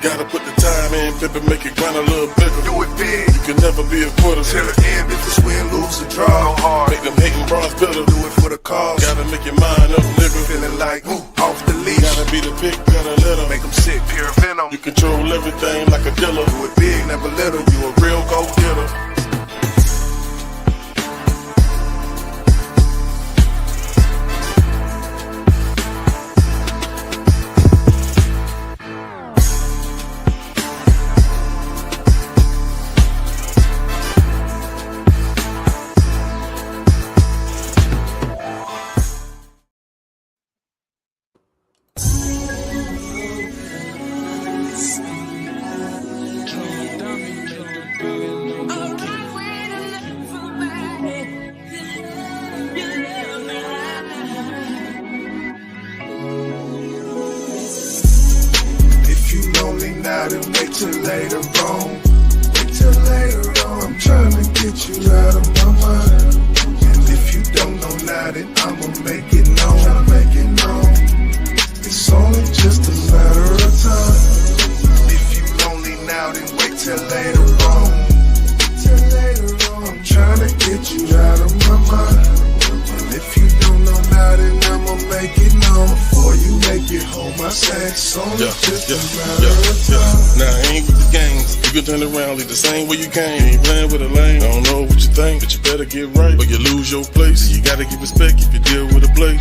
Gotta put the time in, baby, make it grind a little bigger. Do it big. You can never be a quitter. Till the end, if it's win, lose, or draw. Go hard. Make them hating bronze bitter. Do it for the cause. Gotta make your mind up, nigga. Feeling like, off the leash. Gotta be the pick, gotta let them. Make them sick, pure venom. You control everything like a dealer. Do it big, never little. You a real go-getter. Now I ain't with the games. You can turn around, leave the same way you came. You ain't playing with a lane. I don't know what you think, but you better get right, or you lose your place. You gotta give respect if you deal with a play.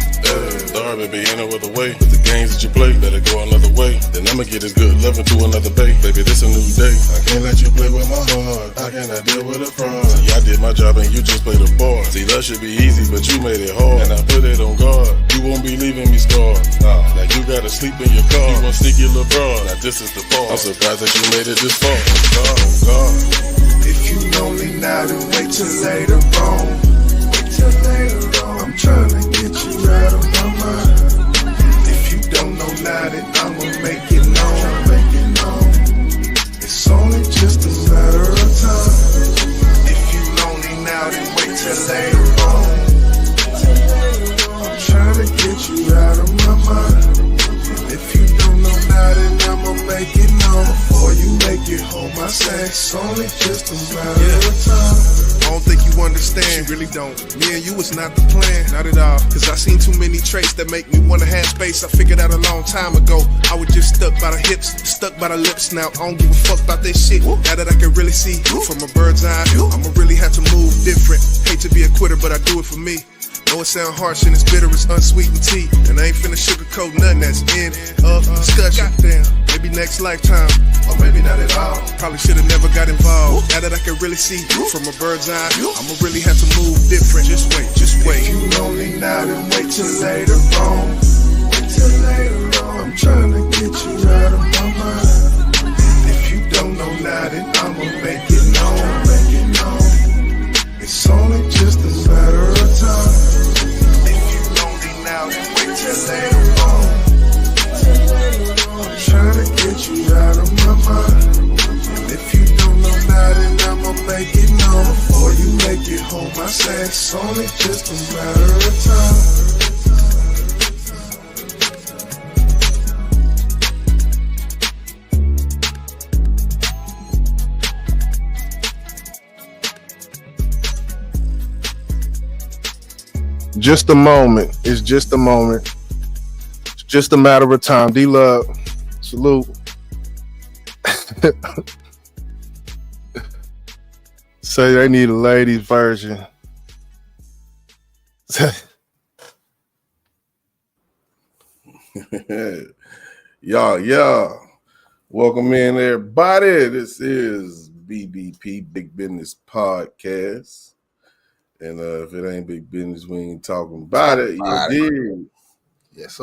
Sorry, baby, ain't no other way. But the games that you play better go another way. Then I'ma get this good loving to another bay. Baby, this a new day. I can't let you play with my heart. How can I deal with a fraud? See, I did my job and you just played a part. See, love should be easy, but you made it hard. And I put it on guard. You won't be leaving me scarred. Now you gotta sleep in your car. You want sneaky little broad. Now this is the part. I'm surprised that you made it this far. Oh God. If you lonely now, then wait till later on. Wait till later on. I'm trying to get you out of my mind. If you don't know now, then I'ma make it known. It's only just a matter of time. If you lonely now, then wait till later on. I'm trying to get you out of my mind. If you don't know now, then I'ma make it known. Before you make it home, I say it's only just a matter of time. I don't think you understand, you really don't. Me and you was not the plan, not at all. Cause I seen too many traits that make me wanna have space. I figured out a long time ago, I was just stuck by the hips, stuck by the lips. Now I don't give a fuck about that shit. Now that I can really see from a bird's eye, I'ma really have to move different. Hate to be a quitter, but I do it for me. Know it sound harsh and it's bitter, it's unsweetened tea. And I ain't finna sugarcoat nothing that's in discussion. Goddamn, maybe next lifetime, or maybe not at all. Probably should've never got involved. Now that I can really see from a bird's eye, I'ma really have to move different. Just wait, just wait. If you lonely now, then wait till later on. Wait till later on. I'm trying to get you out of my mind. If you don't know now, then I'ma make it known. It's only just a matter of time. If you lonely now, then wait till later on. I'm trying to get you out of my mind. And if you don't know now, then I'ma make it known. Before you make it home, I say it's only just a matter of time. Just a moment. It's just a moment. It's just a matter of time. D-Love, salute. Say they need a ladies version. Y'all. Welcome in, everybody. This is BBP, Big Business Podcast. And if it ain't big business, we ain't talking about it. You did. Yes,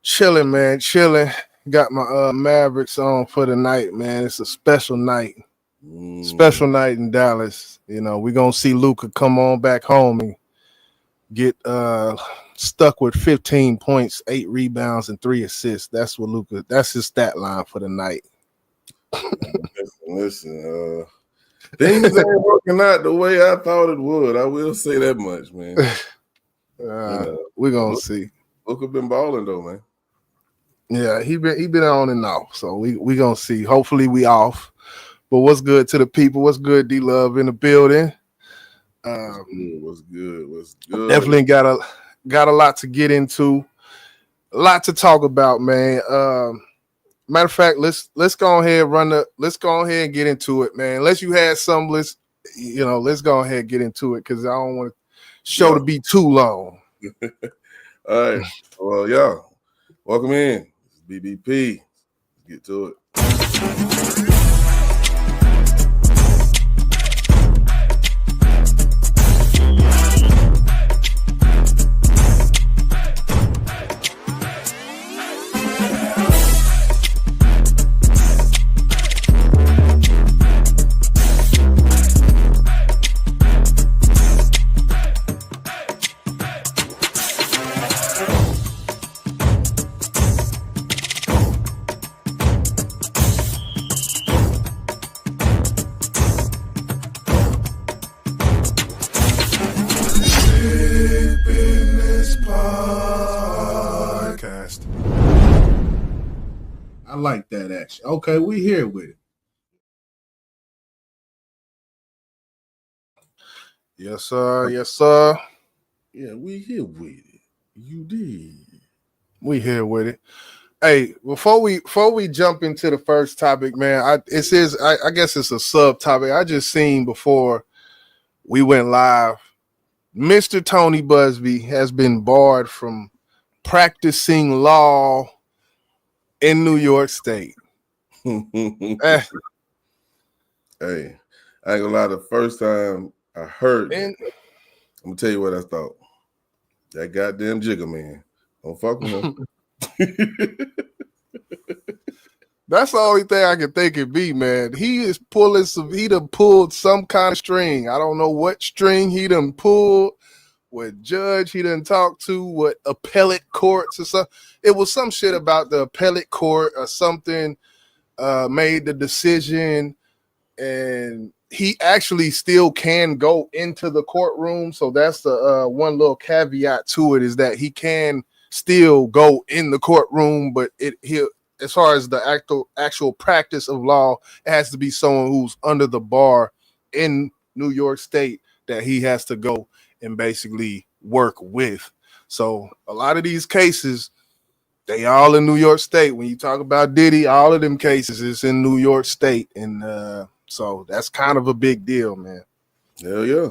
chilling, man. Chilling. Got my Mavericks on for the night, man. It's a special night. Special night in Dallas. You know, we're gonna see Luka come on back home and get stuck with 15 points, 8 rebounds, and 3 assists. That's what Luka. That's his stat line for the night. Listen. Things ain't working out the way I thought it would. I will say that much, man. We're gonna see. Luka been balling though, man. Yeah, he been on and off. So we gonna see. Hopefully we off. But what's good to the people? What's good, D Love in the building? What's good? What's good? Definitely got a lot to get into, a lot to talk about, man. Matter of fact, let's go ahead let's go ahead and get into it, man. Unless you had some, let's go ahead and get into it because I don't want the show to be too long. All right. Well, yeah. Welcome in. It's BBP. Let's get to it. I like that action. Okay, we here with it. Yes, sir. Yes, sir. Yeah, we here with it. You did. We here with it. Hey, before we jump into the first topic, man, I guess it's a subtopic. I just seen before we went live. Mr. Tony Busby has been barred from practicing law in New York State. Hey, I ain't gonna lie, the first time I heard it, I'm gonna tell you what I thought. That goddamn Jigger man. Don't fuck with him. That's the only thing I can think it be, man. He done pulled some kind of string. I don't know what string he done pulled, what judge he done talked to, what appellate courts or something. It was some shit about the appellate court or something made the decision, and he actually still can go into the courtroom. So that's the one little caveat to it, is that he can still go in the courtroom, but as far as the actual practice of law, it has to be someone who's under the bar in New York State that he has to go and basically work with. So a lot of these cases, they all in New York State. When you talk about Diddy, all of them cases is in New York State. And so that's kind of a big deal, man. Hell yeah.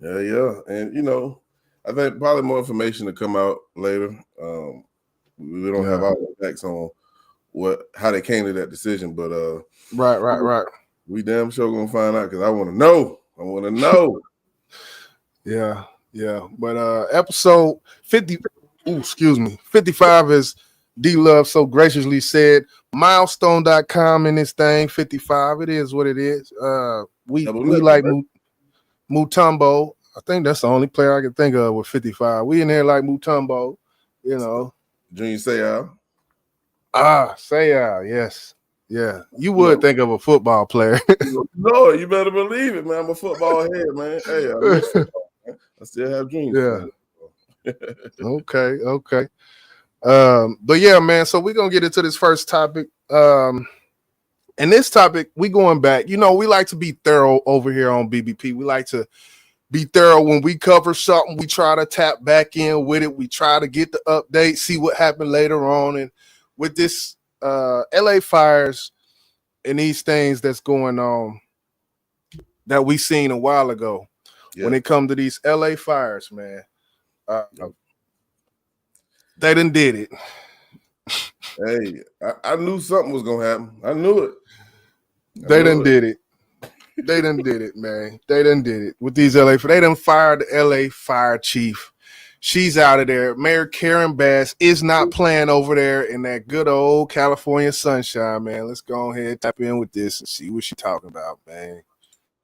Hell yeah. And, I think probably more information to come out later. We don't have all the facts on how they came to that decision, but right. We damn sure gonna find out because I want to know. Yeah. But episode 55 is D Love so graciously said. Milestone.com in this thing, 55. It is what it is. We like Mutombo. I think that's the only player I can think of with 55. We in there like Mutombo, Junior Seau. Seau, yes. Yeah. You would think of a football player. No, you better believe it, man. I'm a football head, man. Hey, I miss football, man. I still have dreams. Yeah. Okay. But yeah, man. So we're gonna get into this first topic. And this topic, we going back. We like to be thorough over here on BBP. We like to be thorough when we cover something. We try to tap back in with it. We try to get the update, see what happened later on. And with this LA fires and these things that's going on that we seen a while ago, when it comes to these LA fires, man, they done did it. Hey, I knew something was gonna happen. I knew it. They done did it. They done did it, man. They done did it with these LA. They done fired the LA fire chief. She's out of there. Mayor Karen Bass is not playing over there in that good old California sunshine, man. Let's go ahead, tap in with this and see what she's talking about, man.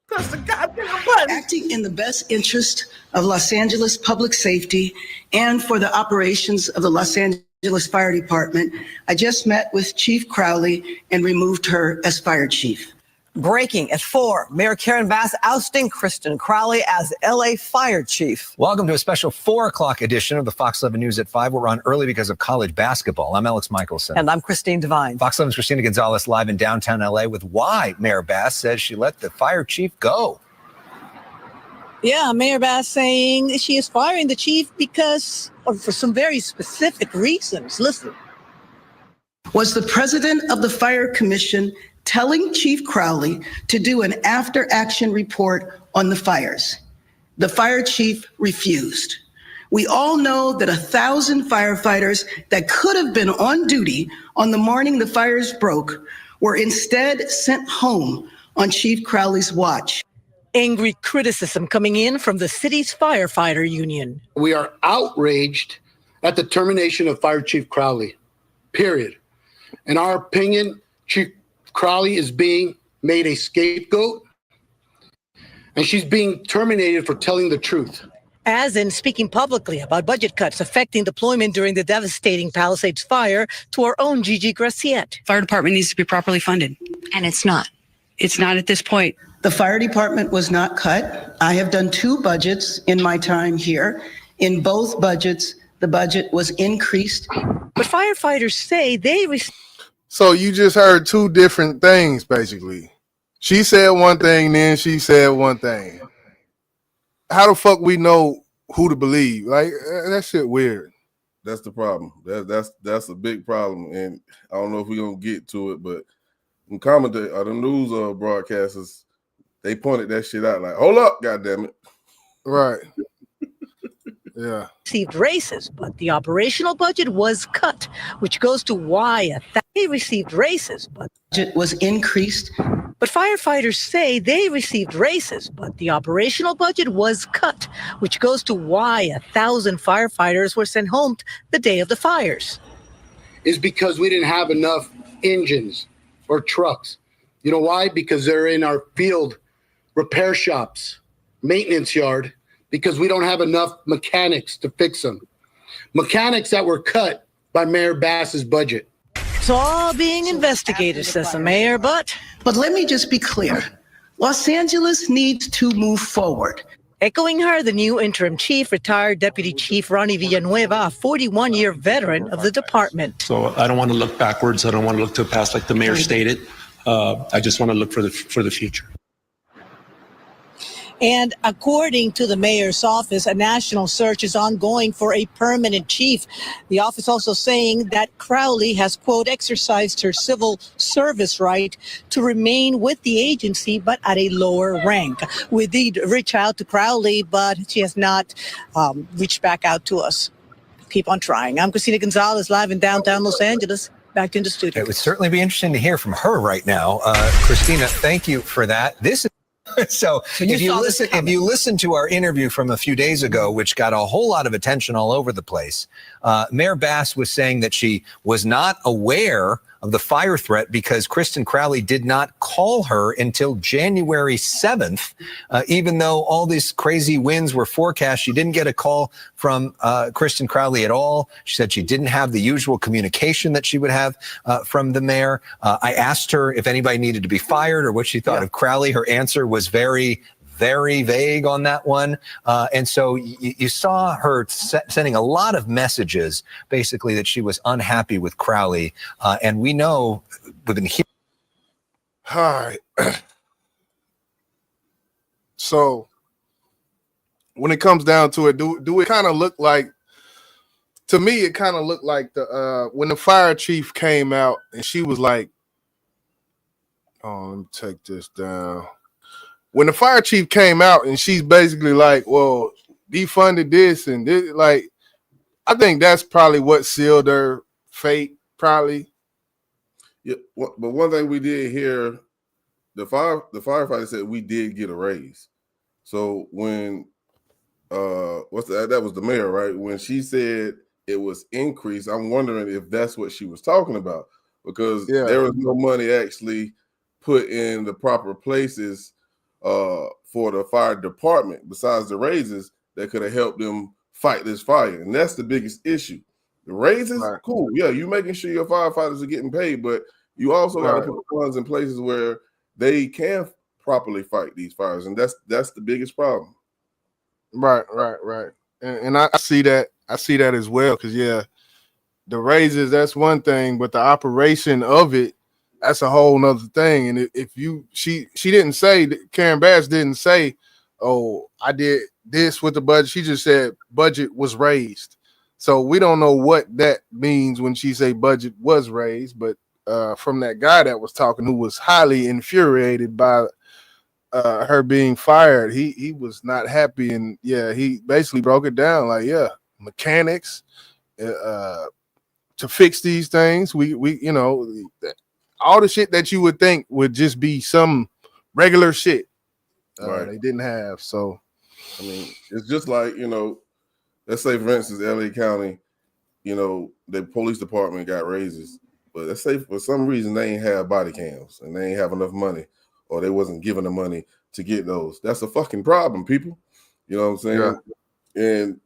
Press the goddamn button. Acting in the best interest of Los Angeles public safety and for the operations of the Los Angeles Fire Department, I just met with Chief Crowley and removed her as fire chief. Breaking at 4, Mayor Karen Bass ousting Kristen Crowley as LA fire chief. Welcome to a special 4 o'clock edition of the Fox 11 News at 5. We're on early because of college basketball. I'm Alex Michelson. And I'm Christine Devine. Fox 11's Christina Gonzalez live in downtown LA with why Mayor Bass says she let the fire chief go. Yeah, Mayor Bass saying she is firing the chief because for some very specific reasons. Listen. Was the president of the Fire Commission telling Chief Crowley to do an after-action report on the fires? The fire chief refused. We all know that 1,000 firefighters that could have been on duty on the morning the fires broke were instead sent home on Chief Crowley's watch. Angry criticism coming in from the city's firefighter union. We are outraged at the termination of Fire Chief Crowley, period. In our opinion, Chief Crowley is being made a scapegoat, and she's being terminated for telling the truth. As in speaking publicly about budget cuts affecting deployment during the devastating Palisades fire to our own Gigi Graciette. Fire department needs to be properly funded. And it's not. It's not at this point. The fire department was not cut. I have done 2 budgets in my time here. In both budgets, the budget was increased. But firefighters say they So you just heard 2 different things, basically. She said one thing, then she said one thing. How the fuck we know who to believe? Like, that shit weird. That's the problem. That's a big problem, and I don't know if we're gonna get to it, but when commentators or the news broadcasters, they pointed that shit out like, hold up, goddamn it. Right. Yeah. Received raises, but the operational budget was cut, which goes to why they received raises, but Budget was increased. But firefighters say they received raises, but the operational budget was cut, which goes to why 1,000 firefighters were sent home the day of the fires. Is because we didn't have enough engines or trucks. You know why? Because they're in our field repair shops, maintenance yard, because we don't have enough mechanics to fix them. Mechanics that were cut by Mayor Bass's budget. It's all being investigated, says the mayor, but let me just be clear. Los Angeles needs to move forward. Echoing her, the new interim chief, retired Deputy Chief Ronnie Villanueva, a 41-year veteran of the department. So I don't want to look backwards. I don't want to look to the past like the mayor stated. I just want to look for the future. And according to the mayor's office, a national search is ongoing for a permanent chief. The office also saying that Crowley has, quote, exercised her civil service right to remain with the agency, but at a lower rank. We did reach out to Crowley, but she has not reached back out to us. Keep on trying. I'm Christina Gonzalez, live in downtown Los Angeles. Back into the studio. It would certainly be interesting to hear from her right now. Christina, thank you for that. This is So if you listen to our interview from a few days ago, which got a whole lot of attention all over the place, Mayor Bass was saying that she was not aware of the fire threat because Kristen Crowley did not call her until January 7th, even though all these crazy winds were forecast. She didn't get a call from Kristen Crowley at all. She said she didn't have the usual communication that she would have from the mayor. I asked her if anybody needed to be fired or what she thought of Crowley. Her answer was very vague on that one. And so you saw her sending a lot of messages, basically, that she was unhappy with Crowley. And we know we've been hearing. All right. So when it comes down to it, do it kind of look like, to me, it kind of looked like when the fire chief came out and she was like, oh, let me take this down. When the fire chief came out and she's basically like, well, defunded this and this, like, I think that's probably what sealed her fate, probably. Yeah, but one thing we did hear, the firefighter said we did get a raise. So when that was the mayor, right? When she said it was increased, I'm wondering if that's what she was talking about, because there was no money actually put in the proper places for the fire department besides the raises that could have helped them fight this fire. And that's the biggest issue. The raises, cool. Yeah, you making sure your firefighters are getting paid, but you also got to put funds in places where they can properly fight these fires, and that's the biggest problem. Right. And I see that. I see that as well. Because the raises, that's one thing, but the operation of it, that's a whole nother thing. And if she didn't say, Karen Bass didn't say, oh, I did this with the budget. She just said budget was raised. So we don't know what that means when she say budget was raised. But from that guy that was talking, who was highly infuriated by her being fired, he was not happy. And he basically broke it down like, mechanics to fix these things. We all the shit that you would think would just be some regular shit, Right. They didn't have. So I mean, it's just like, let's say for instance, LA County, the police department got raises, but let's say for some reason they ain't have body cams and they ain't have enough money, or they wasn't given the money to get those. That's a fucking problem, people. You know what I'm saying? Yeah. And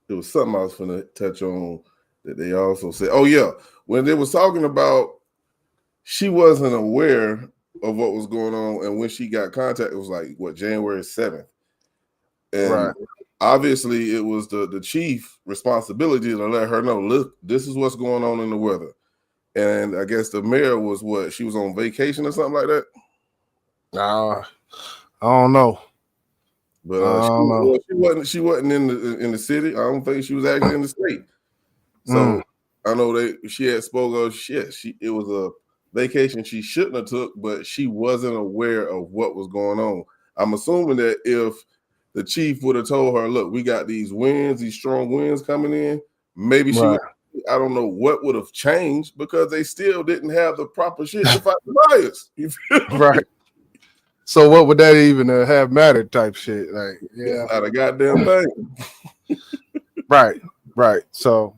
there was something I was gonna touch on that they also said. Oh yeah, when they was talking about she wasn't aware of what was going on, and when she got contact, it was like January 7th, and obviously it was the chief responsibility to let her know, look, this is what's going on in the weather. And I guess the mayor was she was on vacation or something like that. I don't know. But she wasn't in the city. I don't think she was actually in the state. So I know she had spoke of shit. It was a vacation she shouldn't have took, but she wasn't aware of what was going on. I'm assuming that if the chief would have told her, look, we got these strong winds coming in, maybe she would, I don't know what would have changed, because they still didn't have the proper shit to fight the fires. Right. So what would that even have mattered type shit? Like, it's not a goddamn thing. Right. So,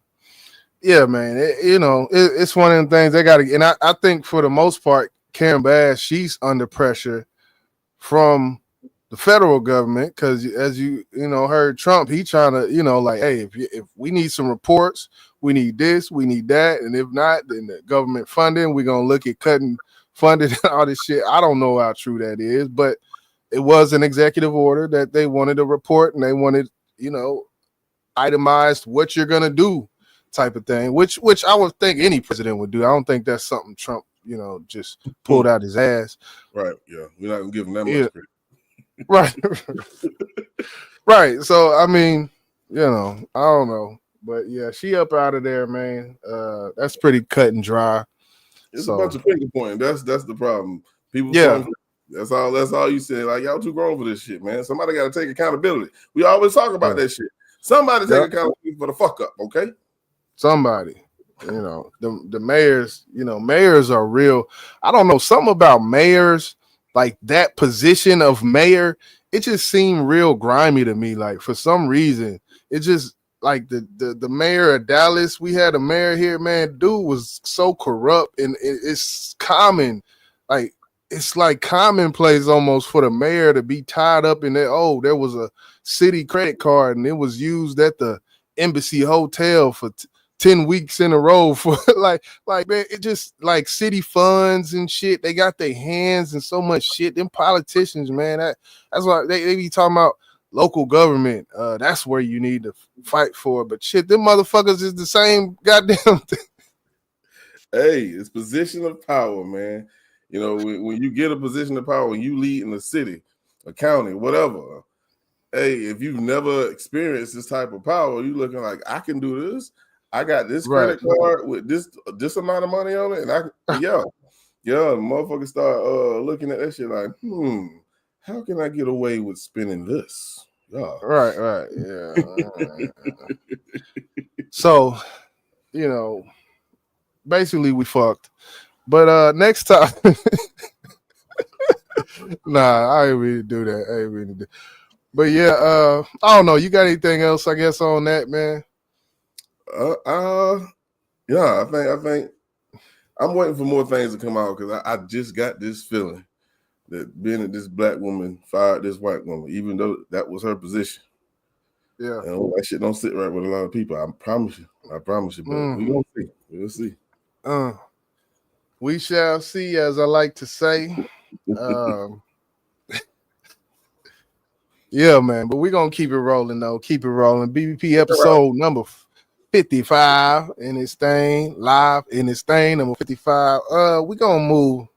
yeah, man, it's one of them things they got to, and I think for the most part, Karen Bass, she's under pressure from the federal government, because as you heard Trump, he trying to, like, hey, if we need some reports, we need this, we need that, and if not, then the government funding, we're going to look at cutting funded and all this shit. I don't know how true that is, but it was an executive order that they wanted a report, and they wanted, itemized what you're gonna do type of thing, which I would think any president would do. I don't think that's something Trump, just pulled out his ass. Right. Yeah. We're not gonna give him that much credit. Right. So I mean, I don't know. But yeah, she up out of there, man. That's pretty cut and dry. It's a bunch of finger pointing. That's the problem. People, that's all you say. Like, y'all too grown for this shit, man. Somebody got to take accountability. We always talk about that shit. Somebody take accountability for the fuck up, okay? Somebody, the mayors. Mayors are real. I don't know, something about mayors, like that position of mayor. It just seemed real grimy to me. Like, for some reason, it just. Like the mayor of Dallas, we had a mayor here, man. Dude was so corrupt, and it's common, like it's like commonplace almost for the mayor to be tied up in that. Oh, there was a city credit card, and it was used at the Embassy Hotel for 10 weeks in a row for like man, it just like city funds and shit. They got their hands in so much shit. Them politicians, man, that's why they be talking about. Local government, that's where you need to fight for. But shit, them motherfuckers is the same goddamn thing. Hey, it's position of power, man. When you get a position of power, when you lead in a city, a county, whatever. Hey, if you've never experienced this type of power, you looking like, I can do this. I got this credit card with this amount of money on it, and the motherfuckers start looking at that shit like, how can I get away with spending this? Yeah. Right. Yeah. So, basically we fucked. But next time, nah, I ain't really do that. But yeah, I don't know. You got anything else, I guess, on that, man? Yeah, I think I'm waiting for more things to come out, because I just got this feeling that being that this black woman fired this white woman, even though that was her position. Yeah. And that shit don't sit right with a lot of people. I promise you. But we'll see. We shall see, as I like to say. Yeah, man. But we're gonna keep it rolling, though. Keep it rolling. BBP episode number 55 in this thing, live in this thing, number 55. We're gonna move.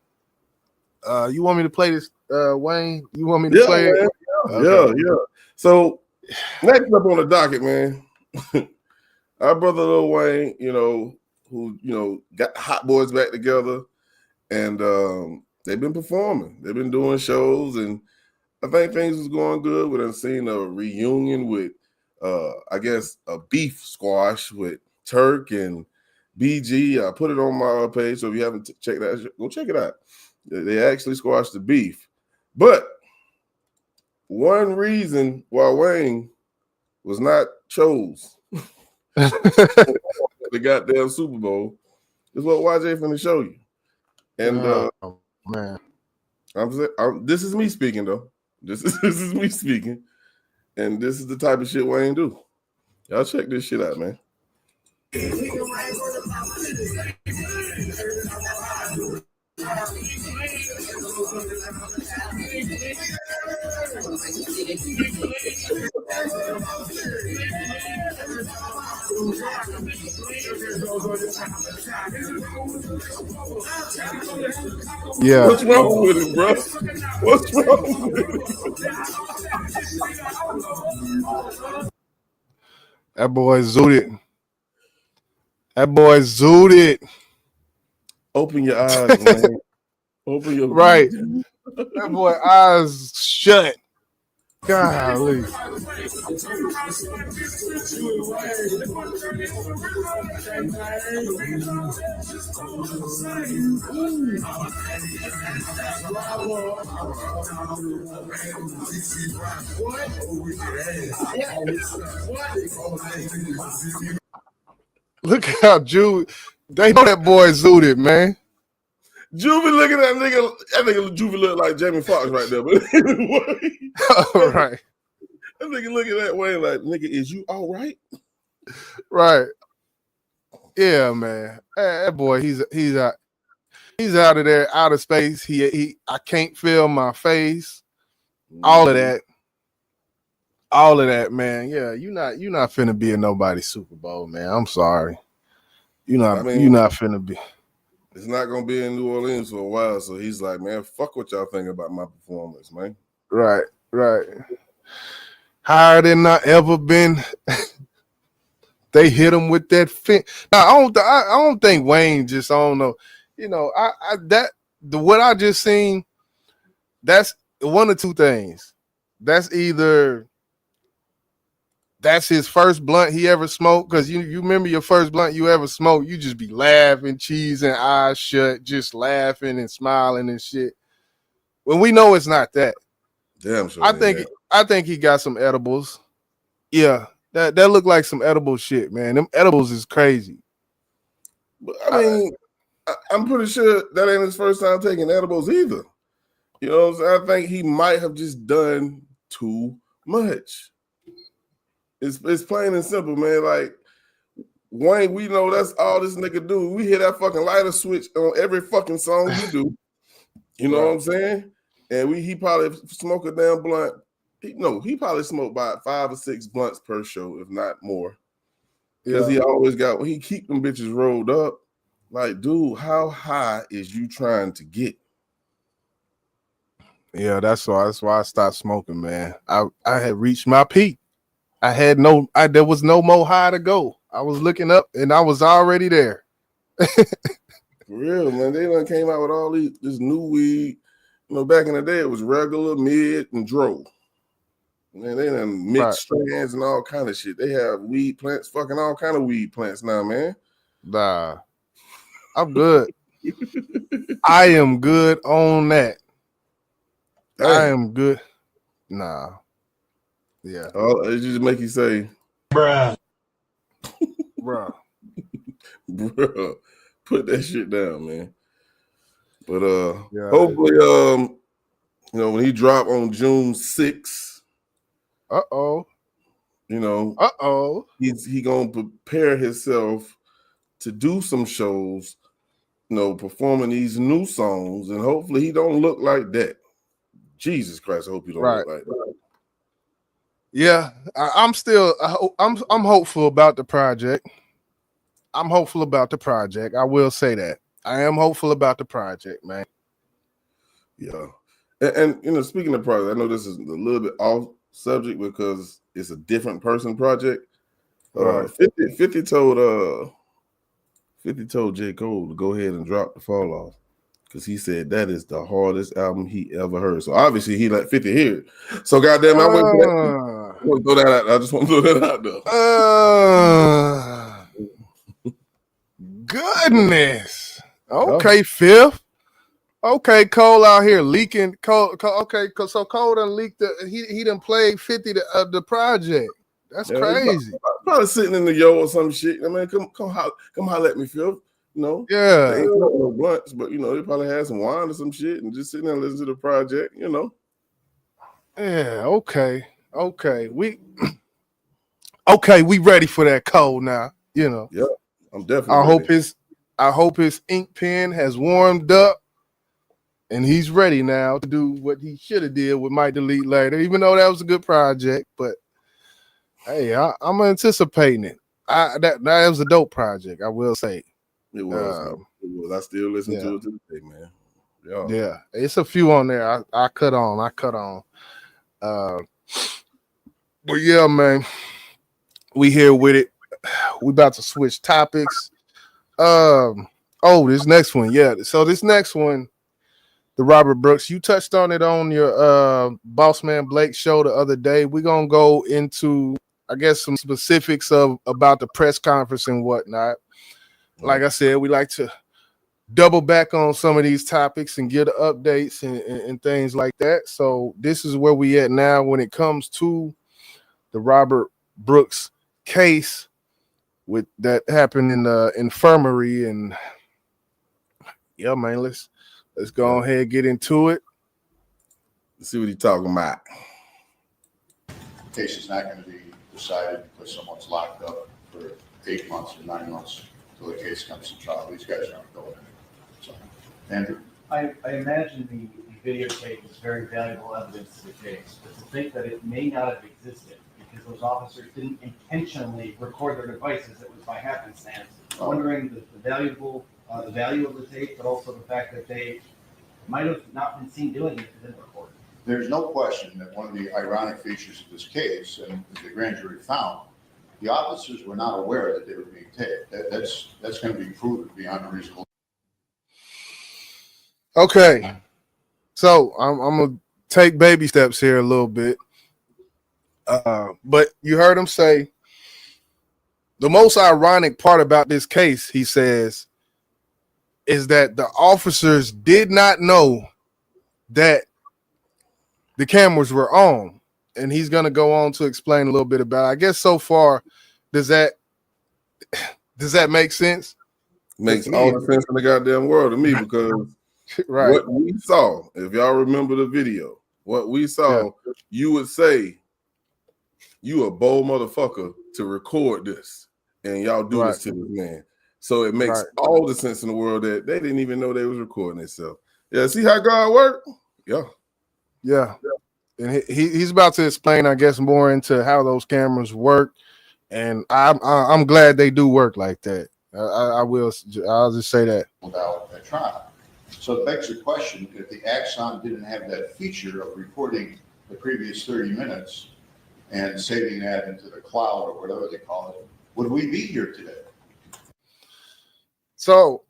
You want me to play this, Wayne? You want me to play it? Okay. Yeah. So next up on the docket, man, our brother Lil Wayne, who got Hot Boys back together, and they've been performing. They've been doing shows, and I think things was going good. We done seen a reunion with, I guess, a beef squash with Turk and BG. I put it on my page, so if you haven't checked that, go check it out. They actually squashed the beef. But one reason why Wayne was not chose the goddamn Super Bowl is what YJ finna show you. And man, this is me speaking though. This is me speaking, and this is the type of shit Wayne do. Y'all check this shit out, man. Yeah. What's wrong with it, bro? What's wrong with it? That boy zooted. That boy zooted. Open your eyes, man. Open your right. That boy eyes shut. Golly. Look how Juve, they know that boy zooted, man. Juvie looking at that nigga. That nigga Juvie look like Jamie Foxx right there. But anyway, all right. That nigga looking that way like, nigga, is you all right? Right. Yeah, man. That boy, he's out of there, out of space. I can't feel my face. All of that. All of that, man. Yeah, you're not finna be a nobody Super Bowl, man. I'm sorry. You're not finna be. It's not gonna be in New Orleans for a while, so he's like, man, fuck what y'all think about my performance, man. Right. Higher than I ever been. They hit him with that fin. Now, I don't think Wayne just, I don't know. What I just seen, that's one of two things. That's either that's his first blunt he ever smoked, because you remember your first blunt you ever smoked, you just be laughing, cheesing, eyes shut, just laughing and smiling and shit. When we know it's not that. Damn sure. I think he got some edibles. Yeah, that look like some edible shit, man. Them edibles is crazy. But I mean, I'm pretty sure that ain't his first time taking edibles either. You know what I'm saying? I think he might have just done too much. It's plain and simple, man. Like, Wayne, we know that's all this nigga do. We hear that fucking lighter switch on every fucking song you do. You know what I'm saying? And he probably smoke a damn blunt. He probably smoked about 5 or 6 blunts per show, if not more. Because he always he keep them bitches rolled up. Like, dude, how high is you trying to get? Yeah, that's why I stopped smoking, man. I had reached my peak. There was no more high to go. I was looking up and I was already there. For real, man. They done came out with all this new weed. Back in the day, it was regular, mid, and dro. Man, they done mixed strands and all kind of shit. They have weed plants, fucking all kind of weed plants now, man. Nah, I'm good. I am good on that. Damn. I am good. Nah. Yeah. It just make you say, bruh. Bruh. Put that shit down, man. But hopefully, when he drop on June 6th, he gonna prepare himself to do some shows performing these new songs, and hopefully he don't look like that. Jesus Christ, I hope you don't look like that. Yeah, I'm hopeful about the project. I'm hopeful about the project. I will say that. I am hopeful about the project, man. Yeah. And speaking of project, I know this is a little bit off subject because it's a different person project. 50 told J. Cole to go ahead and drop the Fall Off because he said that is the hardest album he ever heard. So obviously he let 50 hear it. So goddamn, I went for that. I want to throw that out. I just want to throw that out there. Goodness. Okay, Fifth. Okay, Cole out here leaking. Cole okay, so Cole done leaked he done played 50 the project. That's crazy. Probably sitting in the yo or some shit. I mean, come holler at me, Phil. Yeah. They ain't no blunts, but they probably had some wine or some shit and just sitting there listening to the project, Yeah, okay. We ready for that Cole now, Yeah, I'm definitely I hope his ink pen has warmed up and he's ready now to do what he should have did with Might Delete Later, even though that was a good project. But hey, I'm anticipating it. That was a dope project, I will say. It was. I still listen to it to this day, man. Yeah, it's a few on there. I cut on. But yeah, man, we here with it. We about to switch topics. This next one, So this next one, the Robert Brooks, you touched on it on your Boss Man Blake show the other day. We're gonna go into, I guess, some specifics about the press conference and whatnot. Like I said, we like to double back on some of these topics and get updates and things like that. So this is where we at now when it comes to the Robert Brooks case with that happened in the infirmary. And yeah, man, let's go ahead and get into it. Let's see what he's talking about. The case is not going to be decided because someone's locked up for 8 months or 9 months until the case comes to trial. These guys aren't going anywhere. So, Andrew? I imagine the videotape is very valuable evidence to the case, but to think that it may not have existed because those officers didn't intentionally record their devices, it was by happenstance. I'm wondering the value of the tape, but also the fact that they might have not been seen doing it if they didn't record it. There's no question that one of the ironic features of this case, and the grand jury found, the officers were not aware that they were being taped. That's going to be proven beyond a reasonable. Okay, so I'm gonna take baby steps here a little bit, but you heard him say the most ironic part about this case, he says, is that the officers did not know that the cameras were on, and he's going to go on to explain a little bit about it. I guess so far, does that make sense? Makes all the sense in the goddamn world to me because what we saw, if y'all remember the video, what we saw, you would say you a bold motherfucker to record this, and y'all do this to this man. So it makes all the sense in the world that they didn't even know they was recording themselves. Yeah, see how God worked? Yeah. And he's about to explain, I guess, more into how those cameras work, and I'm glad they do work like that. I'll just say that. Without a trial. So it begs the question, if the Axon didn't have that feature of recording the previous 30 minutes and saving that into the cloud or whatever they call it, would we be here today? So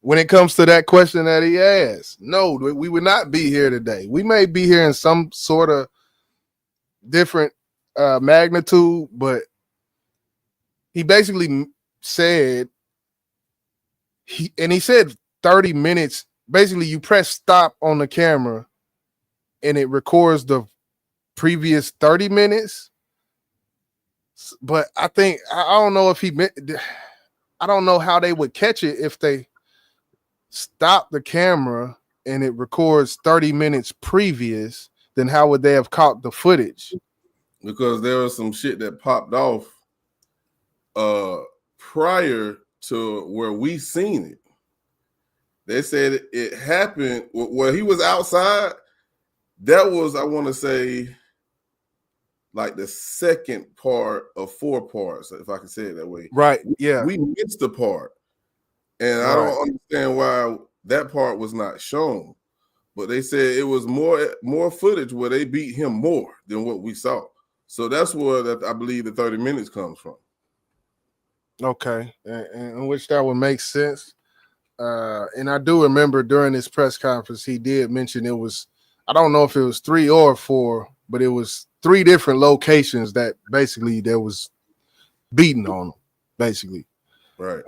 when it comes to that question that he asked, no, we would not be here today. We may be here in some sort of different magnitude, but he basically said, he said 30 minutes. Basically, you press stop on the camera and it records the previous 30 minutes. But I don't know if he meant, I don't know how they would catch it if they stop the camera and it records 30 minutes previous. Then how would they have caught the footage? Because there was some shit that popped off prior to where we seen it. They said it happened while he was outside. That was, I want to say, like the second part of 4 parts, if I can say it that way. Right. Yeah. We missed the part. And I Right. don't understand why that part was not shown. But they said it was more footage where they beat him more than what we saw. So that's where I believe the 30 minutes comes from. Okay. And which that would make sense. And I do remember during this press conference, he did mention it was, I don't know if it was 3 or 4, but it was 3 different locations that basically there was beating on them, basically. Right.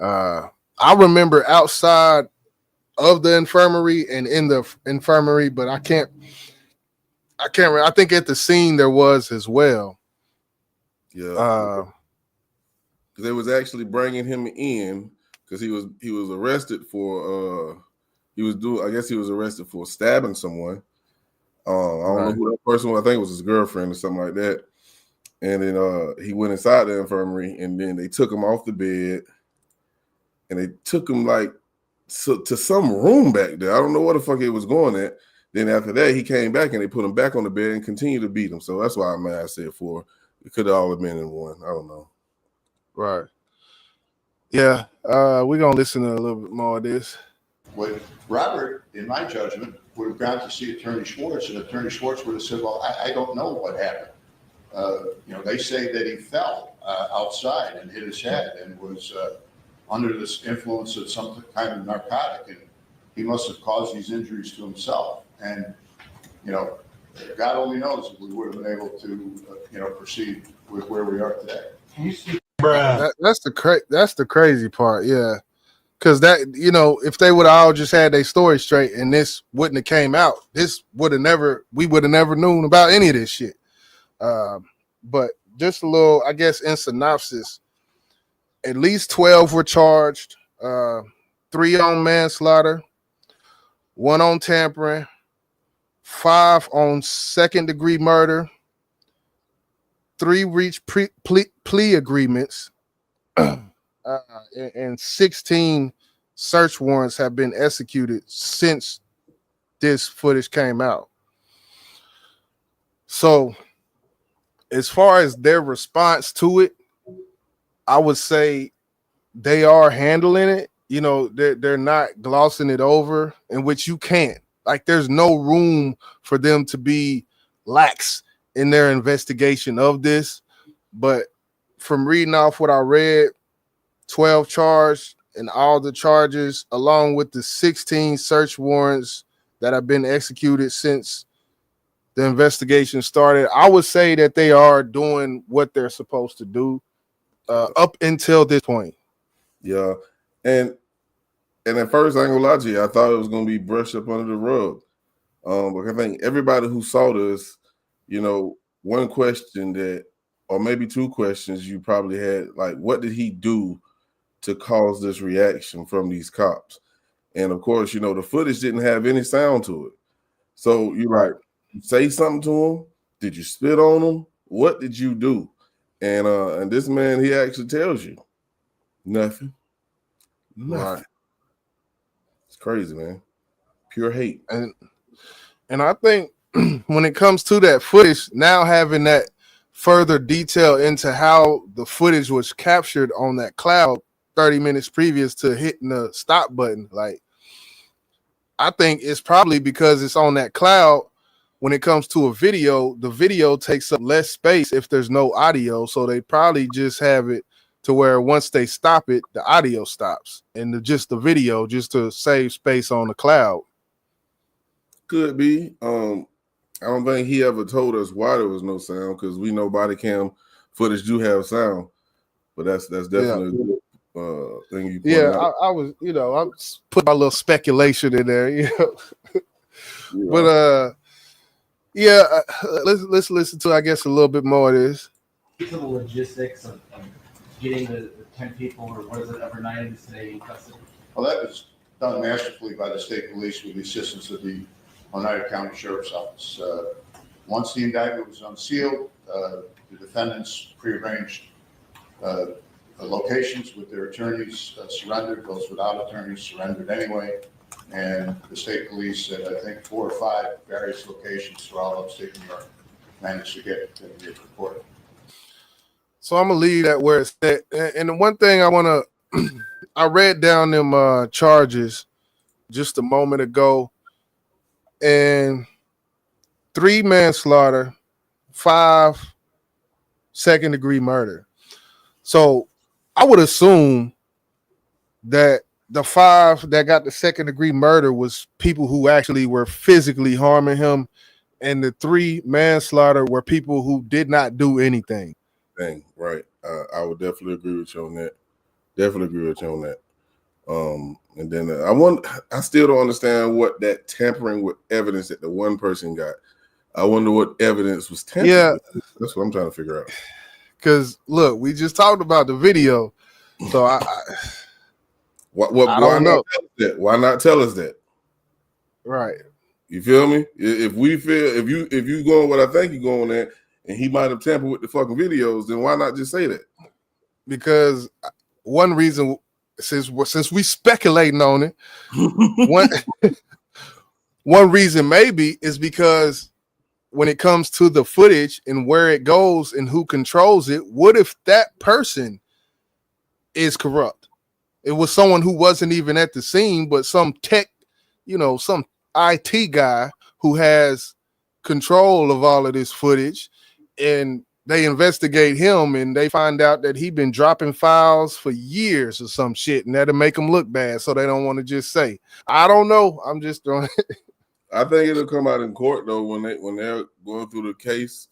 I remember outside of the infirmary and in the infirmary, but I can't remember. I think at the scene there was as well. Yeah. They was actually bringing him in because he was arrested for I guess he was arrested for stabbing someone. I don't know who that person was. I think it was his girlfriend or something like that. And then he went inside the infirmary, and then they took him off the bed, and they took him like to some room back there. I don't know where the fuck he was going at. Then after that, he came back, and they put him back on the bed and continued to beat him. So that's why I said 4. It could have all been in 1. I don't know. Right. Yeah. We're gonna listen to a little bit more of this. What Robert, in my judgment, would have gone to see Attorney Schwartz, and Attorney Schwartz would have said, well, I don't know what happened. They say that he fell outside and hit his head and was under this influence of some kind of narcotic, and he must have caused these injuries to himself. And, God only knows if we would have been able to, proceed with where we are today. Can you see? That's the crazy part, yeah. Because that, if they would have all just had their story straight and this wouldn't have came out, we would have never known about any of this shit. But just a little, I guess, in synopsis, at least 12 were charged, 3 on manslaughter, 1 on tampering, 5 on second-degree murder, 3 reached plea agreements, and 16 search warrants have been executed since this footage came out. So, as far as their response to it, I would say they are handling it. They're not glossing it over, in which you can't. Like, there's no room for them to be lax in their investigation of this. But from reading off what I read, 12 charged, and all the charges, along with the 16 search warrants that have been executed since the investigation started, I would say that they are doing what they're supposed to do up until this point. Yeah. And at first, I ain't gonna lie to you, I thought it was gonna be brushed up under the rug. But I think everybody who saw this, one question that, or maybe 2 questions you probably had, like, what did he do to cause this reaction from these cops? And of course, the footage didn't have any sound to it. So you say something to him? Did you spit on him? What did you do? And this man, he actually tells you nothing. Right. It's crazy, man. Pure hate. And I think when it comes to that footage, now having that further detail into how the footage was captured on that cloud 30 minutes previous to hitting the stop button, like, I think it's probably because it's on that cloud. When it comes to a video, the video takes up less space if there's no audio. So they probably just have it to where once they stop it, the audio stops and just the video, just to save space on the cloud. Could be. I don't think he ever told us why there was no sound, because we know body cam footage do have sound, but that's definitely a good thing you pointed out. I was, I put my little speculation in there, But let's listen to, I guess, a little bit more of this. To the logistics of getting the 10 people, or what is it, over 9 of today in custody? Well, that was done masterfully by the state police with the assistance of the Oneida County Sheriff's Office. Once the indictment was unsealed, the defendants prearranged locations with their attorneys, surrendered. Those without attorneys surrendered anyway. And the state police at, I think, 4 or 5 various locations throughout upstate New York managed to get the report. So I'm gonna leave that where it's at. And the one thing I want to, I read down them charges just a moment ago, and 3 manslaughter, 5 second-degree murder. So I would assume that the 5 that got the second-degree murder was people who actually were physically harming him, and the 3 manslaughter were people who did not do anything. Thing, right? I would definitely agree with you on that. Definitely agree with you on that. And then I still don't understand what that tampering with evidence that the one person got. I wonder what evidence was tampered with. That's what I'm trying to figure out. Because look, we just talked about the video, so I don't know. Why not tell us that? Right. You feel me? If you going what I think you're going at, and he might have tampered with the fucking videos, then why not just say that? Because one reason, since we speculating on it, one reason maybe is because when it comes to the footage and where it goes and who controls it, what if that person is corrupt? It was someone who wasn't even at the scene, but some tech, some IT guy who has control of all of this footage, and they investigate him and they find out that he'd been dropping files for years or some shit, and that'll make him look bad, so they don't want to just say. I don't know. I'm just throwing I think it'll come out in court though when they're going through the case,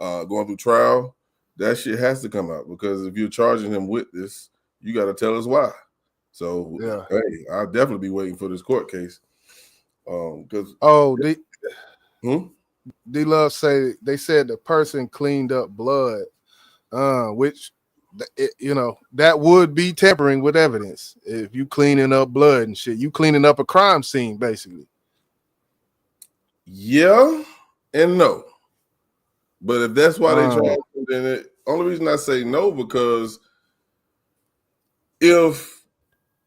going through trial. That shit has to come out, because if you're charging him with this, you got to tell us why. So yeah, hey, I'll definitely be waiting for this court case. Because D-Love they said the person cleaned up blood, which that would be tampering with evidence. If you cleaning up blood and shit, you cleaning up a crime scene basically. Yeah and no, but if that's why they try, then the only reason I say no, because if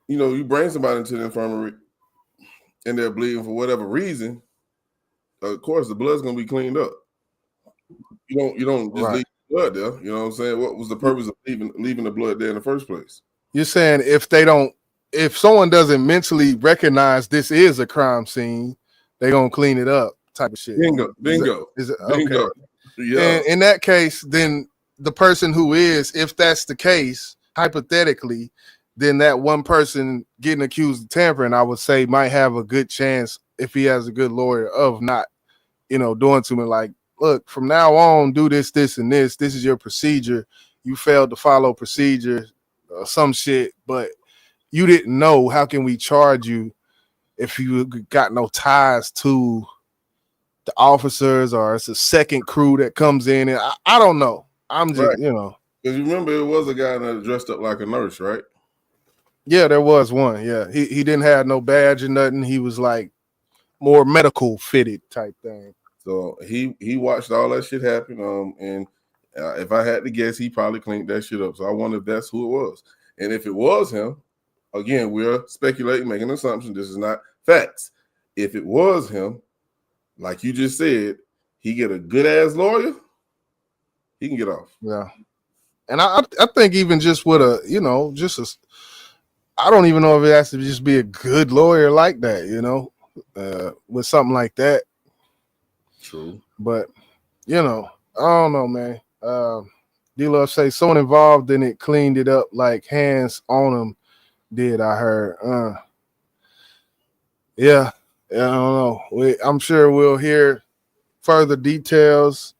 you bring somebody into the infirmary and they're bleeding for whatever reason, of course the blood's gonna be cleaned up. You don't just leave blood there. You know what I'm saying? What was the purpose of leaving the blood there in the first place? You're saying if someone doesn't mentally recognize this is a crime scene, they're gonna clean it up, type of shit. Bingo. Is it Bingo. okay? Yeah. And in that case, then the person who is, if that's the case, hypothetically, then that one person getting accused of tampering, I would say, might have a good chance, if he has a good lawyer, of not, doing to me like, look, from now on, do this, this, and this. This is your procedure. You failed to follow procedure, some shit, but you didn't know. How can we charge you if you got no ties to the officers, or it's a second crew that comes in? And I don't know. I'm just, Because you remember, it was a guy that dressed up like a nurse, right? Yeah, there was one. Yeah, he didn't have no badge or nothing. He was like more medical fitted type thing. So he watched all that shit happen. And if I had to guess, he probably cleaned that shit up. So I wonder if that's who it was. And if it was him, again, we're speculating, making assumptions. This is not facts. If it was him, like you just said, he get a good ass lawyer, he can get off. Yeah, and I think even just with I don't even know if it has to just be a good lawyer like that, with something like that. True. But, I don't know, man. D-Love say someone involved in it cleaned it up like hands on him did, I heard. Yeah, I don't know. I'm sure we'll hear further details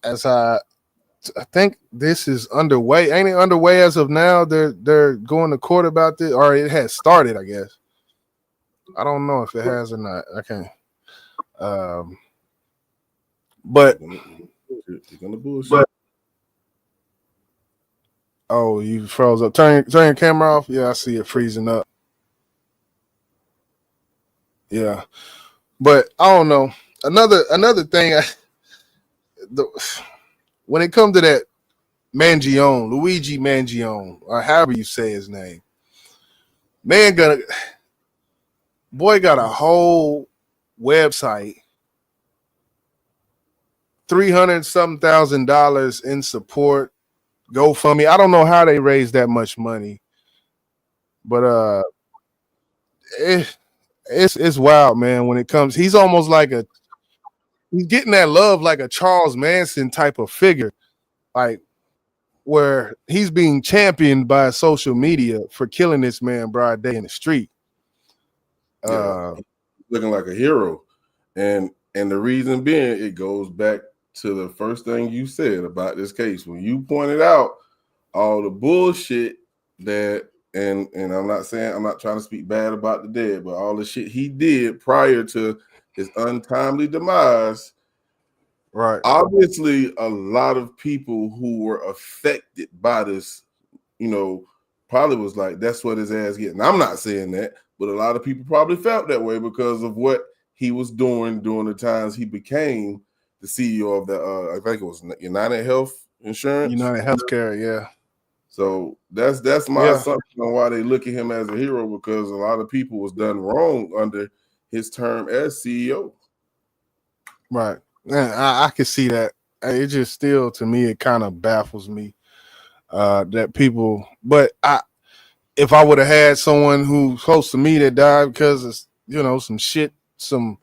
as I think this is underway. Ain't it underway as of now? They're going to court about this, or it has started, I guess. I don't know if it has or not. I can't. But oh, you froze up. Turn your camera off. Yeah, I see it freezing up. Yeah, but I don't know. Another thing. When it comes to that Luigi Mangione, or however you say his name, Man got a whole website, $300,000 in support, GoFundMe. I don't know how they raised that much money, but it's wild, man. When it comes, he's almost like he's getting that love like a Charles Manson type of figure, like where he's being championed by social media for killing this man broad day in the street. Looking like a hero, and the reason being, it goes back to the first thing you said about this case when you pointed out all the bullshit that, and I'm not trying to speak bad about the dead, but all the shit he did prior to his untimely demise. Right. Obviously, a lot of people who were affected by this, probably was like, that's what his ass getting. I'm not saying that, but a lot of people probably felt that way because of what he was doing during the times he became the CEO of the, I think it was United Health Insurance. United Healthcare, yeah. So that's my assumption on why they look at him as a hero, because a lot of people was done wrong under his term as CEO. Right. Man, I can see that. It just still, to me, it kind of baffles me that people. But if I would have had someone who's close to me that died because of some shit, some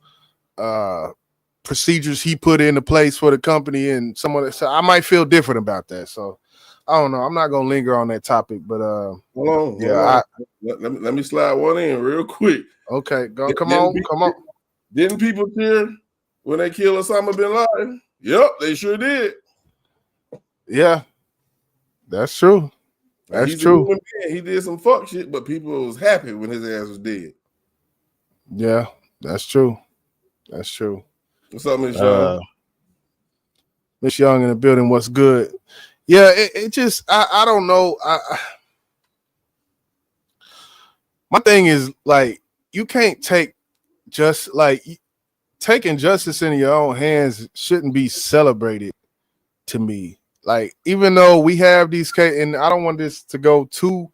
procedures he put into place for the company, and someone that said, I might feel different about that. So I don't know. I'm not gonna linger on that topic, but hold on. Let me slide one in real quick. Okay, come on. Didn't people cheer when they killed Osama bin Laden? Yep, they sure did. Yeah, that's true. That's true. He did some fuck shit, but people was happy when his ass was dead. Yeah, that's true. That's true. What's up, Miss Young? Miss Young in the building. What's good? Yeah, it just I don't know. My thing is, like, you can't take just like taking justice in your own hands shouldn't be celebrated to me. Like, even though we have these cases, and I don't want this to go too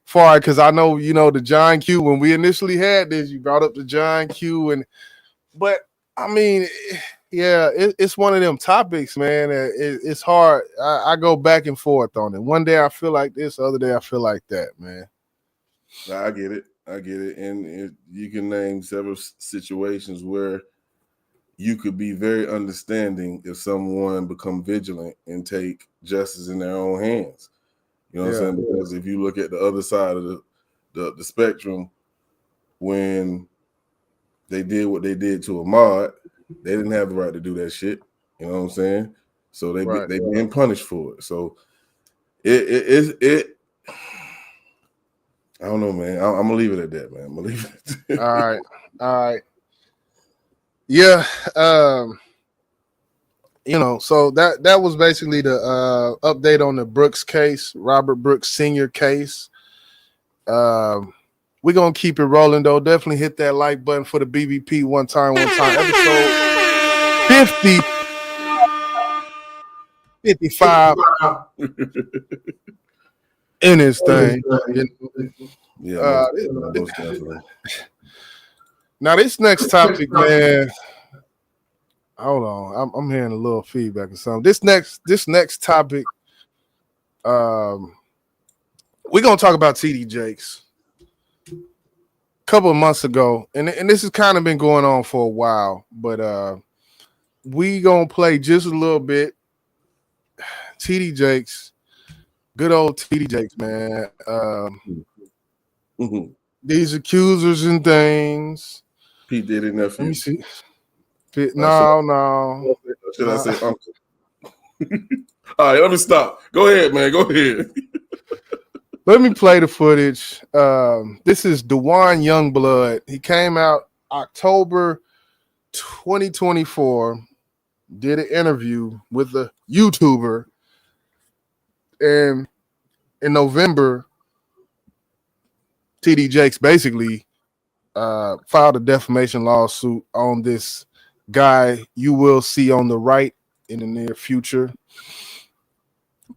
far because I know, the John Q, when we initially had this, you brought up the John Q, but I mean, yeah, it's one of them topics, man. It's hard. I go back and forth on it. One day I feel like this, the other day I feel like that, man. I get it. And you can name several situations where you could be very understanding if someone become vigilant and take justice in their own hands. You know what I'm saying? Because if you look at the other side of the spectrum, when they did what they did to Ahmaud, they didn't have the right to do that shit. You know what I'm saying? So they being punished for it. So it I don't know, man. I'm gonna leave it at that, man. I'm gonna leave it at that. All right. Yeah. So that was basically the update on the Brooks case, Robert Brooks Sr. case. We're gonna keep it rolling though. Definitely hit that like button for the BBP one time. Episode 50, 55 in this thing. Yeah. Now this next topic, man. Hold on, I'm hearing a little feedback or something. This next topic, we're gonna talk about TD Jakes. A couple of months ago, and this has kind of been going on for a while, but we gonna play just a little bit. TD Jakes, good old TD Jakes, man. These accusers and things. P. Diddy nephew. Let me see. No. Should I say uncle? All right, let me stop. Go ahead, man. Go ahead. Let me play the footage. This is Duane Youngblood. He came out October 2024, did an interview with a YouTuber, and in November, TD Jakes basically filed a defamation lawsuit on this guy you will see on the right in the near future.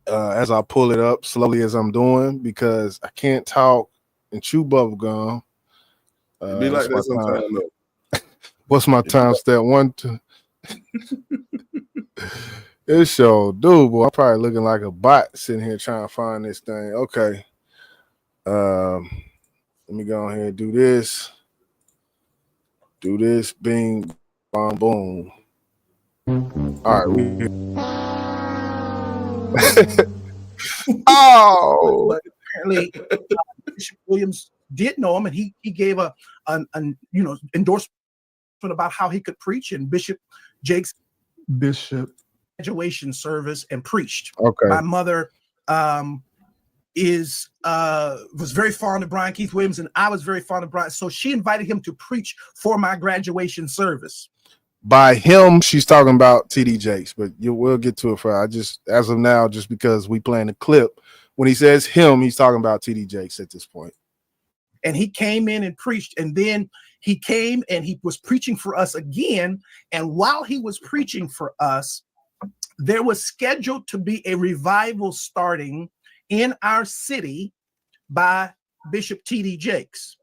As I pull it up slowly as I'm doing, because I can't talk and chew bubble gum. It be like that sometimes. Though. What's my time step? 1, 2. It's sure dude, boy. I'm probably looking like a bot sitting here trying to find this thing. Okay. Let me go ahead and do this. Do this. Bing, bong, boom. All right, we here. Oh, but apparently Bishop Williams did know him, and he gave a endorsement about how he could preach, and Jakes graduation service and preached. Okay. My mother was very fond of Brian Keith Williams, and I was very fond of Brian, so she invited him to preach for my graduation service. By him, she's talking about TD Jakes, but we'll get to it. I just, as of now, just because we playing the clip, when he says him, he's talking about TD Jakes at this point. And he came in and preached, and then he came and he was preaching for us again. And while he was preaching for us, there was scheduled to be a revival starting in our city by Bishop TD Jakes.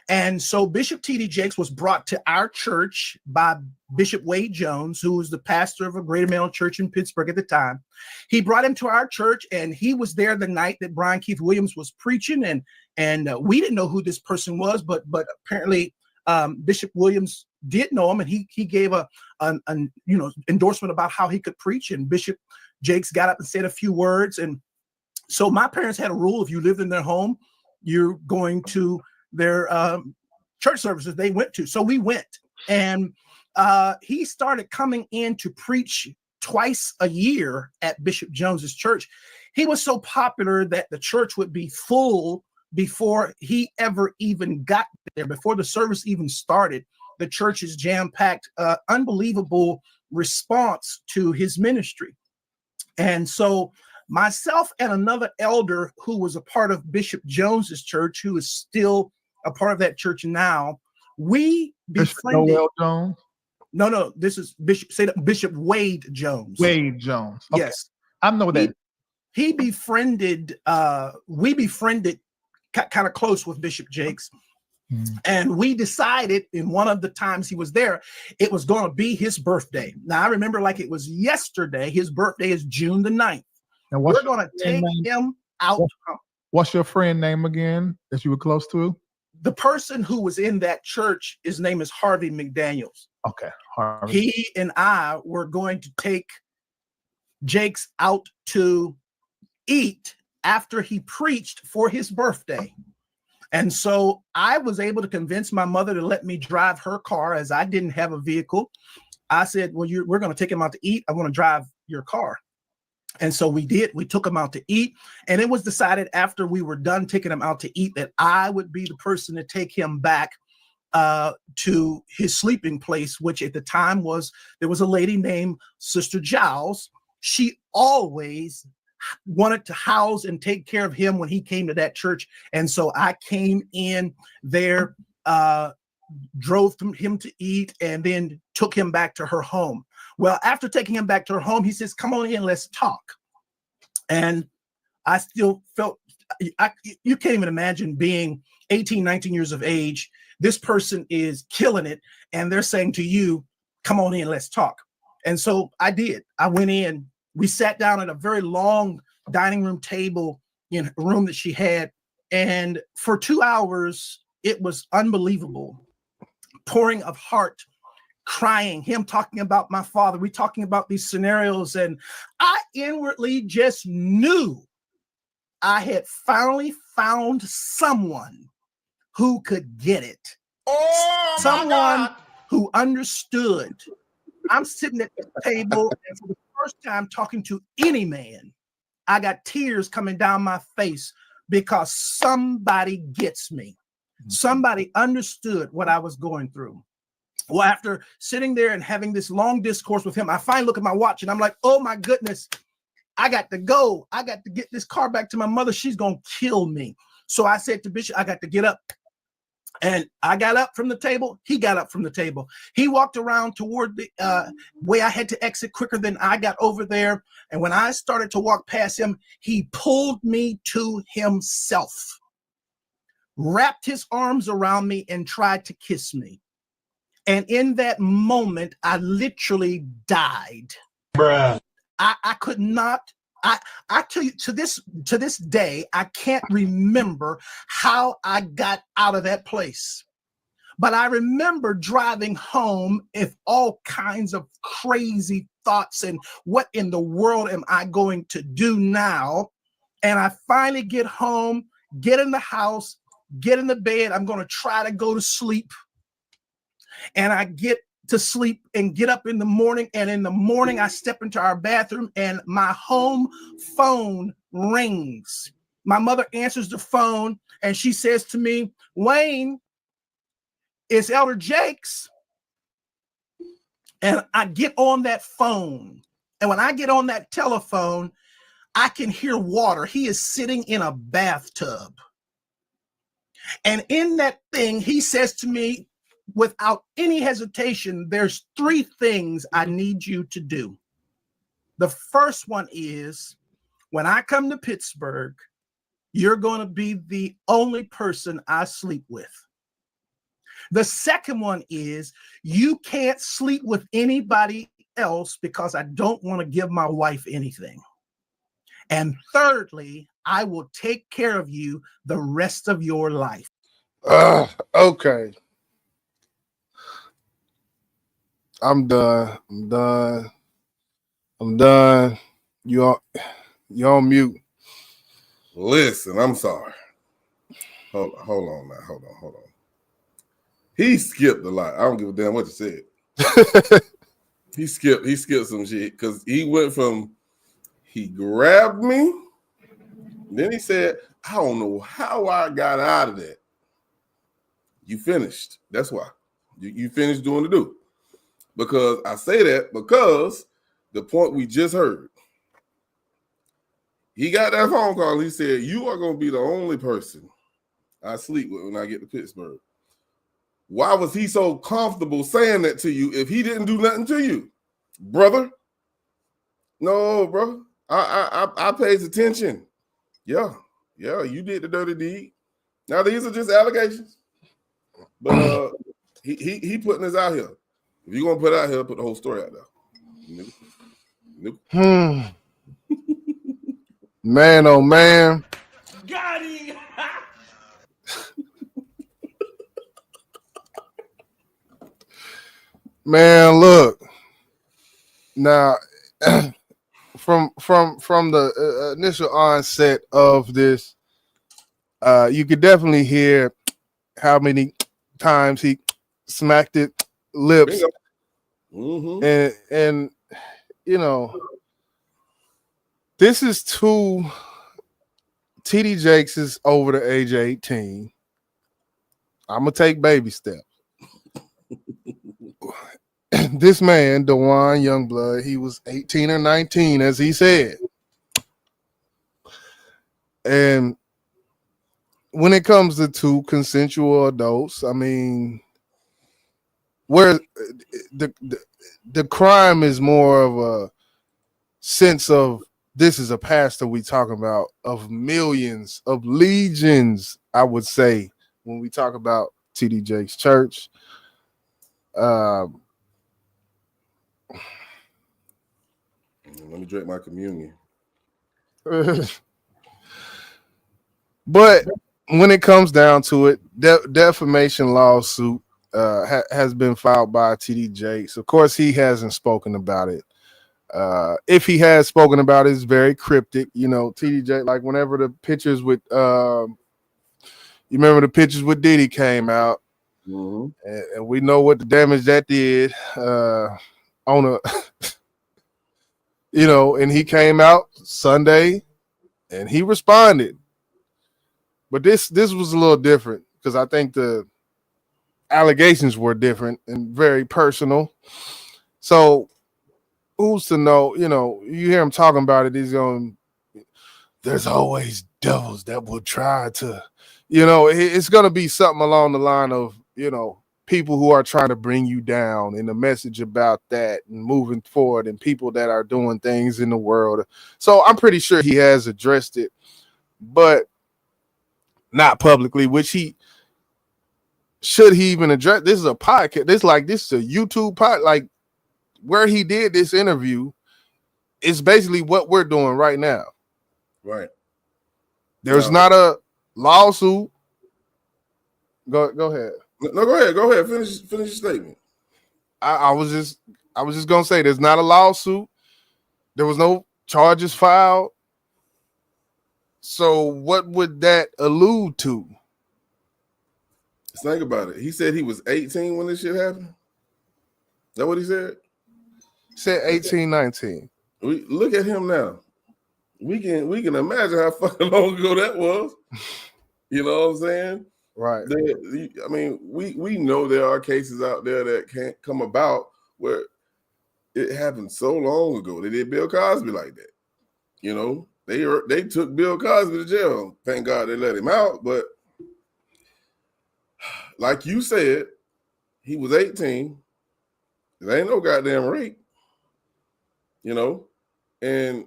And so Bishop TD Jakes was brought to our church by Bishop Wade Jones, who was the pastor of a Greater Mennonite church in Pittsburgh at the time. He brought him to our church, and he was there the night that Brian Keith Williams was preaching. And we didn't know who this person was, but apparently Bishop Williams did know him, and he gave an endorsement about how he could preach. And Bishop Jakes got up and said a few words. And so my parents had a rule: if you lived in their home, you're going to their church services they went to. So we went, and he started coming in to preach twice a year at Bishop Jones's church. He was so popular that the church would be full before he ever even got there. Before the service even started, the church is jam-packed. Unbelievable response to his ministry. And so myself and another elder who was a part of Bishop Jones's church, who is still a part of that church now, we befriended. Noel Jones? No, this is Bishop Wade Jones. Wade Jones. Okay. Yes. I know that. He befriended, we befriended kind of close with Bishop Jakes. And we decided in one of the times he was there, it was going to be his birthday. Now, I remember like it was yesterday. His birthday is June the 9th. And we're going to take him out. What's your friend name again that you were close to? The person who was in that church, his name is Harvey McDaniels. Okay. Harvey. He and I were going to take Jakes out to eat after he preached for his birthday. And so I was able to convince my mother to let me drive her car, as I didn't have a vehicle. I said, well, we're going to take him out to eat. I want to drive your car. And so we did. We took him out to eat. And it was decided after we were done taking him out to eat that I would be the person to take him back to his sleeping place, which at the time there was a lady named Sister Giles. She always wanted to house and take care of him when he came to that church. And so I came in there, drove him to eat, and then took him back to her home. Well, after taking him back to her home, he says, come on in, let's talk. And I still felt, you can't even imagine being 18, 19 years of age. This person is killing it. And they're saying to you, come on in, let's talk. And so I did. I went in. We sat down at a very long dining room table in a room that she had. And for 2 hours, it was unbelievable. Pouring of heart, crying, him talking about my father. We talking about these scenarios. And I inwardly just knew I had finally found someone who could get it. Oh, someone who understood. I'm sitting at the table, and for the first time talking to any man, I got tears coming down my face because somebody gets me. Somebody understood what I was going through. Well, after sitting there and having this long discourse with him, I finally look at my watch and I'm like, oh my goodness, I got to go. I got to get this car back to my mother. She's going to kill me. So I said to Bishop, I got to get up. And I got up from the table. He got up from the table. He walked around toward the way I had to exit quicker than I got over there. And when I started to walk past him, he pulled me to himself. wrapped his arms around me and tried to kiss me. And in that moment, I literally died. Bruh. I could not, I tell you, to this day, I can't remember how I got out of that place. But I remember driving home with all kinds of crazy thoughts and what in the world am I going to do now? And I finally get home, get in the house, get in the bed. I'm going to try to go to sleep. And I get to sleep and get up in the morning. And in the morning, I step into our bathroom and my home phone rings. My mother answers the phone and she says to me, Wayne, it's Elder Jakes. And I get on that phone. And when I get on that telephone, I can hear water. He is sitting in a bathtub. And in that thing, he says to me, without any hesitation, there's 3 things I need you to do. The first one is, when I come to Pittsburgh, you're going to be the only person I sleep with. The second one is, you can't sleep with anybody else because I don't want to give my wife anything. And thirdly, I will take care of you the rest of your life. Okay. I'm done. You on mute. Listen, I'm sorry. Hold on now. Hold on. He skipped a lot. I don't give a damn what you said. He skipped some shit because he went from he grabbed me, then he said, I don't know how I got out of that. You finished. That's why. You finished doing the do. Because I say that because the point we just heard. He got that phone call. He said, you are going to be the only person I sleep with when I get to Pittsburgh. Why was he so comfortable saying that to you if he didn't do nothing to you, brother? No, bro. I pays attention. Yeah, you did the dirty deed. Now these are just allegations, but he putting this out here. If you're gonna put it out here, put the whole story out there. Nope. Man, oh man. Got him. Man, look. Now, from the initial onset of this, you could definitely hear how many times he smacked it lips. Mm-hmm. And you know, this is TD Jakes is over the age of 18. I'm gonna take baby steps. This man, Duane Youngblood, he was 18 or 19, as he said. And when it comes to 2 consensual adults, I mean, where the crime is more of a sense of, this is a pastor we talk about, of millions, of legions, I would say, when we talk about TD Jakes Church. Let me drink my communion. But when it comes down to it, defamation lawsuit has been filed by TD Jakes. Of course, he hasn't spoken about it. If he has spoken about it, it's very cryptic. You know, TD Jakes, like whenever the pictures with, you remember the pictures with Diddy came out, mm-hmm. and we know what the damage that did on a, you know, and he came out Sunday and he responded. But this was a little different because I think the allegations were different and very personal. So who's to know? You know, you hear him talking about it, he's going, there's always devils that will try to, you know, it's going to be something along the line of, you know, people who are trying to bring you down, and a message about that and moving forward, and people that are doing things in the world. So I'm pretty sure he has addressed it. But not publicly, which should he even address. This is a podcast. This is a YouTube pod, like where he did this interview is basically what we're doing right now. Right. There's not a lawsuit. Go ahead. No, go ahead. Finish your statement. I was just gonna say there's not a lawsuit. There was no charges filed. So what would that allude to? Think about it. He said he was 18 when this shit happened. Is that what he said? He said 18, 19. We look at him now. We can imagine how fucking long ago that was. You know what I'm saying? Right. I mean, we know there are cases out there that can't come about where it happened so long ago. They did Bill Cosby like that. You know, they took Bill Cosby to jail. Thank God they let him out. But like you said, he was 18. There ain't no goddamn rape. You know, and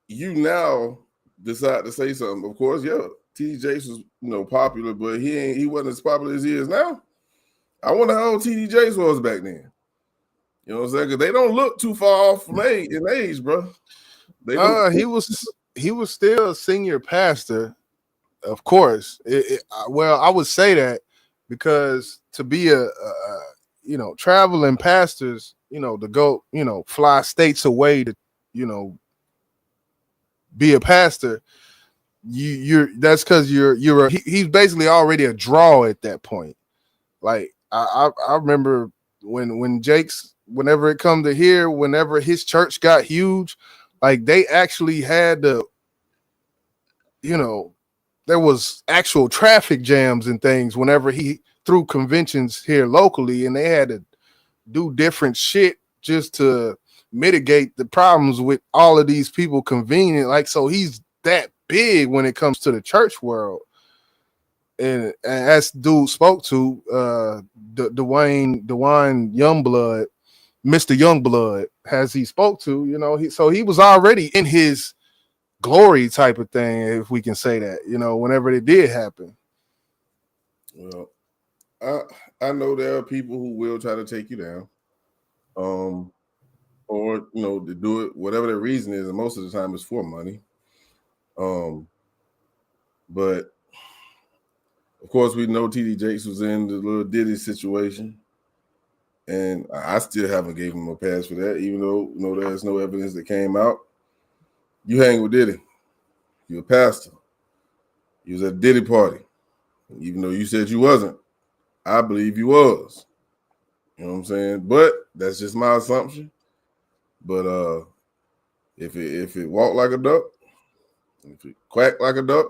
you now decide to say something. Of course, yeah, T.D. Jakes was, popular, but he wasn't as popular as he is now. I wonder how old T.D. Jakes was back then. You know what I'm saying? Because they don't look too far off from in age, bro. He was still a senior pastor, of course. Well, I would say that because to be a traveling pastors, to go, fly states away to, be a pastor, that's because he's basically already a draw at that point. Like I remember when Jakes, whenever it come to here, whenever his church got huge, like they actually had to, there was actual traffic jams and things whenever he threw conventions here locally, and they had to do different shit just to mitigate the problems with all of these people convening. Like, so he's that big when it comes to the church world. And as dude spoke to Duane Youngblood, Mr. Youngblood, as he spoke to, so he was already in his glory type of thing, if we can say that, whenever it did happen. Well, I know there are people who will try to take you down, or to do it, whatever the reason is, and most of the time it's for money. But of course, we know T.D. Jakes was in the little Diddy situation, and I still haven't gave him a pass for that, even though there's no evidence that came out. You hang with Diddy, you're a pastor. You was at a Diddy party, even though you said you wasn't. I believe you was. You know what I'm saying? But that's just my assumption. But if it walked like a duck, if it quacked like a duck,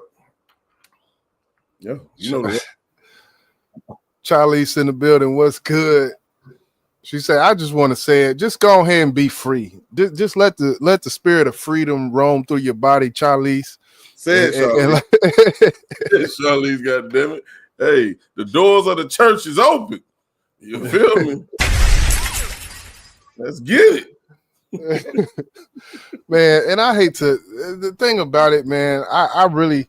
yeah, that. Charlize in the building. What's good? She said, "I just want to say it. Just go ahead and be free. Just let the spirit of freedom roam through your body, Charlize." Say it, Charlize. Charlize, goddammit. Hey, the doors of the church is open. You feel me? Let's get it. Man, and I hate to, the thing about it, man, I really,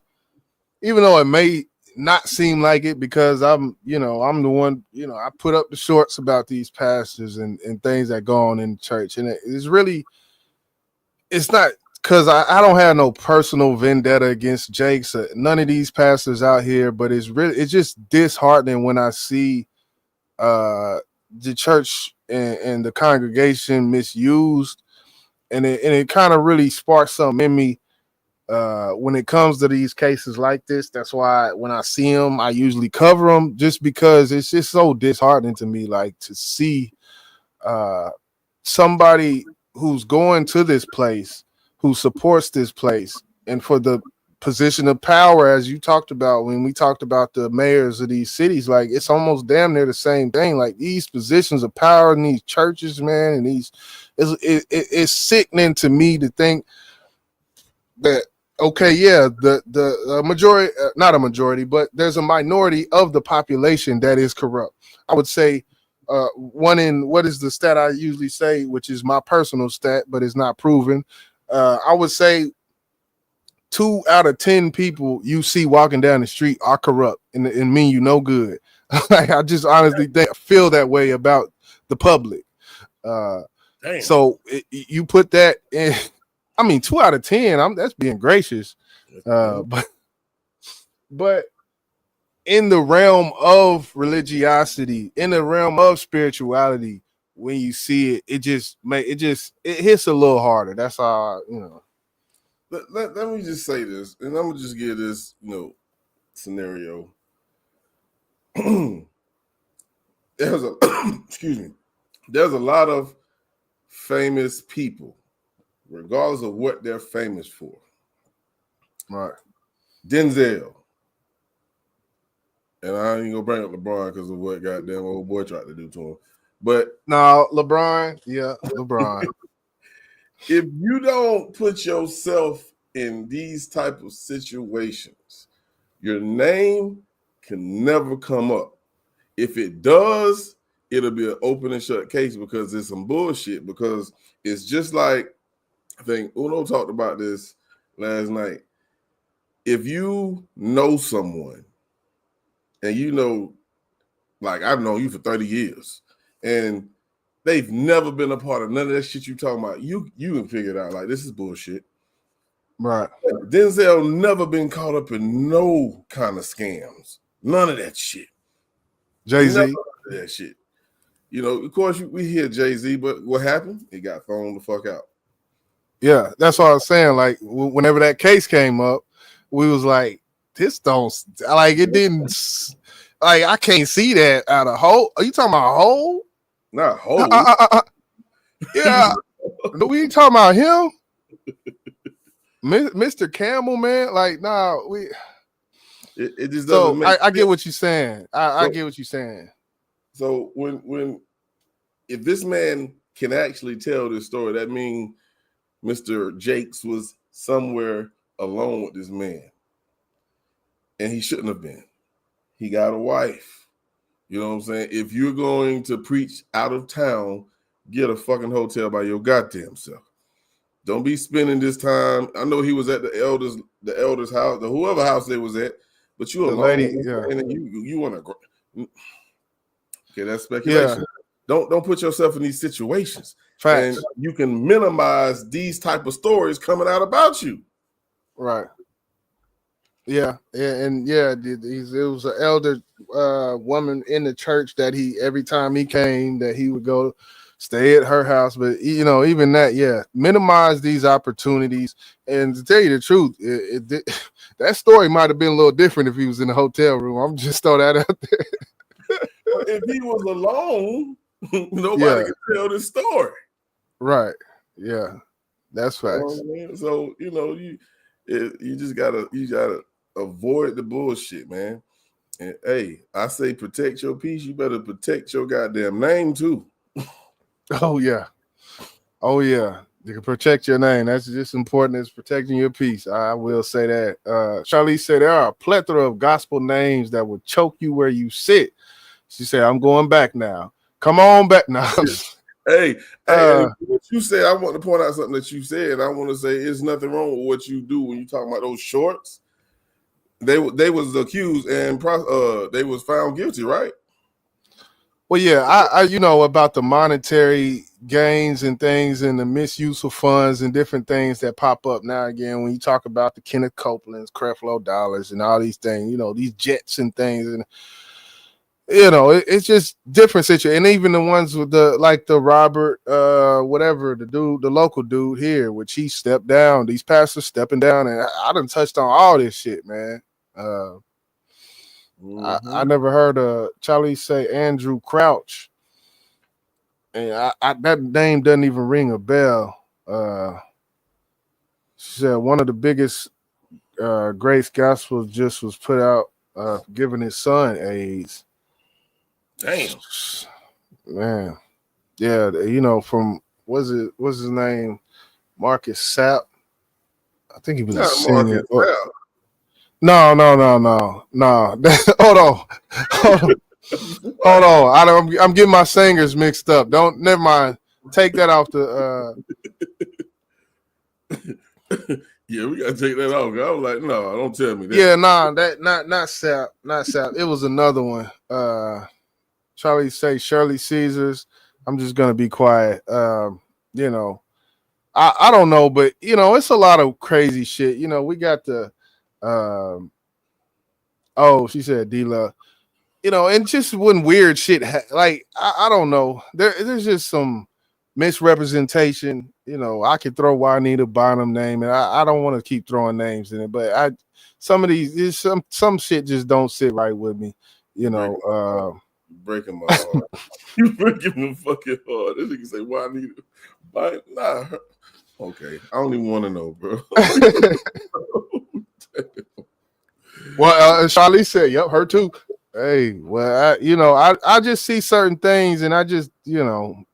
even though it may not seem like it, because I'm the one, I put up the shorts about these pastors and things that go on in the church. And it's not because I don't have no personal vendetta against Jakes, none of these pastors out here, but it's just disheartening when I see the church and the congregation misused, and it kind of really sparks something in me when it comes to these cases like this. That's why when I see them, I usually cover them, just because it's just so disheartening to me, like to see somebody who's going to this place, who supports this place, and for the position of power, as you talked about when we talked about the mayors of these cities, like it's almost damn near the same thing. Like these positions of power in these churches, man, and it's sickening to me to think that, okay, yeah, the majority, not a majority, but there's a minority of the population that is corrupt. I would say one in, what is the stat I usually say, which is my personal stat, but it's not proven. I would say 2 out of 10 people you see walking down the street are corrupt and mean you no good. Like, I just honestly feel that way about the public. So you put that in. I mean, 2 out of 10. That's being gracious. But in the realm of religiosity, in the realm of spirituality, when you see it, it hits a little harder. That's all, you know. Let me just say this, and I'm gonna just give this, scenario. There's a excuse me. There's a lot of famous people, regardless of what they're famous for. Right. Denzel. And I ain't gonna bring up LeBron because of what goddamn old boy tried to do to him. But no, LeBron. If you don't put yourself in these type of situations, your name can never come up. If it does, it'll be an open and shut case because it's some bullshit. Because it's just like, I think Uno talked about this last night. If you know someone, and like I've known you for 30 years, and they've never been a part of none of that shit you talking about, you can figure it out. Like, this is bullshit. Right. Denzel never been caught up in no kind of scams. None of that shit. Jay-Z. That shit. Of course, we hear Jay-Z, but what happened? He got thrown the fuck out. Yeah, that's what I was saying. Like, whenever that case came up, we was like, this don't, like, it didn't, like, I can't see that out of Hov. Are you talking about Hov? Not Hov. Yeah. We ain't talking about him. Mr. Campbell, man. Like, nah, it just doesn't make sense. I get what you're saying. I get what you're saying. So if this man can actually tell this story, that means Mr. Jakes was somewhere alone with this man. And he shouldn't have been. He got a wife. You know what I'm saying? If you're going to preach out of town, get a fucking hotel by your goddamn self. Don't be spending this time. I know he was at the elders' house, whoever house they was at, but you alone, lady, and you want to. Okay, that's speculation. Yeah. Don't put yourself in these situations. Facts. And you can minimize these type of stories coming out about you. Right. Yeah, it was an elder woman in the church that every time he came, that he would go stay at her house. But even that, minimize these opportunities. And to tell you the truth, that story might have been a little different if he was in the hotel room. I'm just throw that out there. If he was alone, nobody could tell this story. Right. Yeah, that's facts. So you just gotta avoid the bullshit, man. And hey, I say protect your peace. You better protect your goddamn name too. Oh yeah. You can protect your name. That's just important as protecting your peace. I will say that. Charlize said there are a plethora of gospel names that will choke you where you sit. She said, "I'm going back now. Come on back now." Hey, what you said, I want to point out something that you said. I want to say there's nothing wrong with what you do when you talking about those shorts. They was accused and they was found guilty, right? Well, yeah, I about the monetary gains and things and the misuse of funds and different things that pop up now again when you talk about the Kenneth Copelands, Creflo Dollars, and all these things, these jets and things, and it's just different situation. And even the ones with the Robert, whatever, the local dude here, which he stepped down, these pastors stepping down, and I done touched on all this shit, man. I never heard Charlie say Andrew Crouch, and that name doesn't even ring a bell. She said one of the biggest Grace Gospels just was put out giving his son AIDS. Damn, man. Yeah, from what's his name? Marcus Sapp. I think he was a singer. No. Hold on. I'm getting my singers mixed up. Never mind. Take that off the Yeah, we gotta take that off. I was like, no, don't tell me that. Yeah, nah, that not Sap. It was another one. Charlie say Shirley Caesars. I'm just gonna be quiet. You know, I don't know, but you know, it's a lot of crazy shit. You know, we got the oh, she said D-Love. You know, and just when weird shit like I don't know. There's just some misrepresentation. You know, I could throw Juanita Bonham name, and I don't want to keep throwing names in it, but some of these some shit just don't sit right with me. You know, breaking my heart. You breaking my fucking heart. This nigga say Juanita. Nah. Okay, I don't even want to know, bro. Well, Charlie said, "Yep, her too." Hey, well, I just see certain things, and I just, and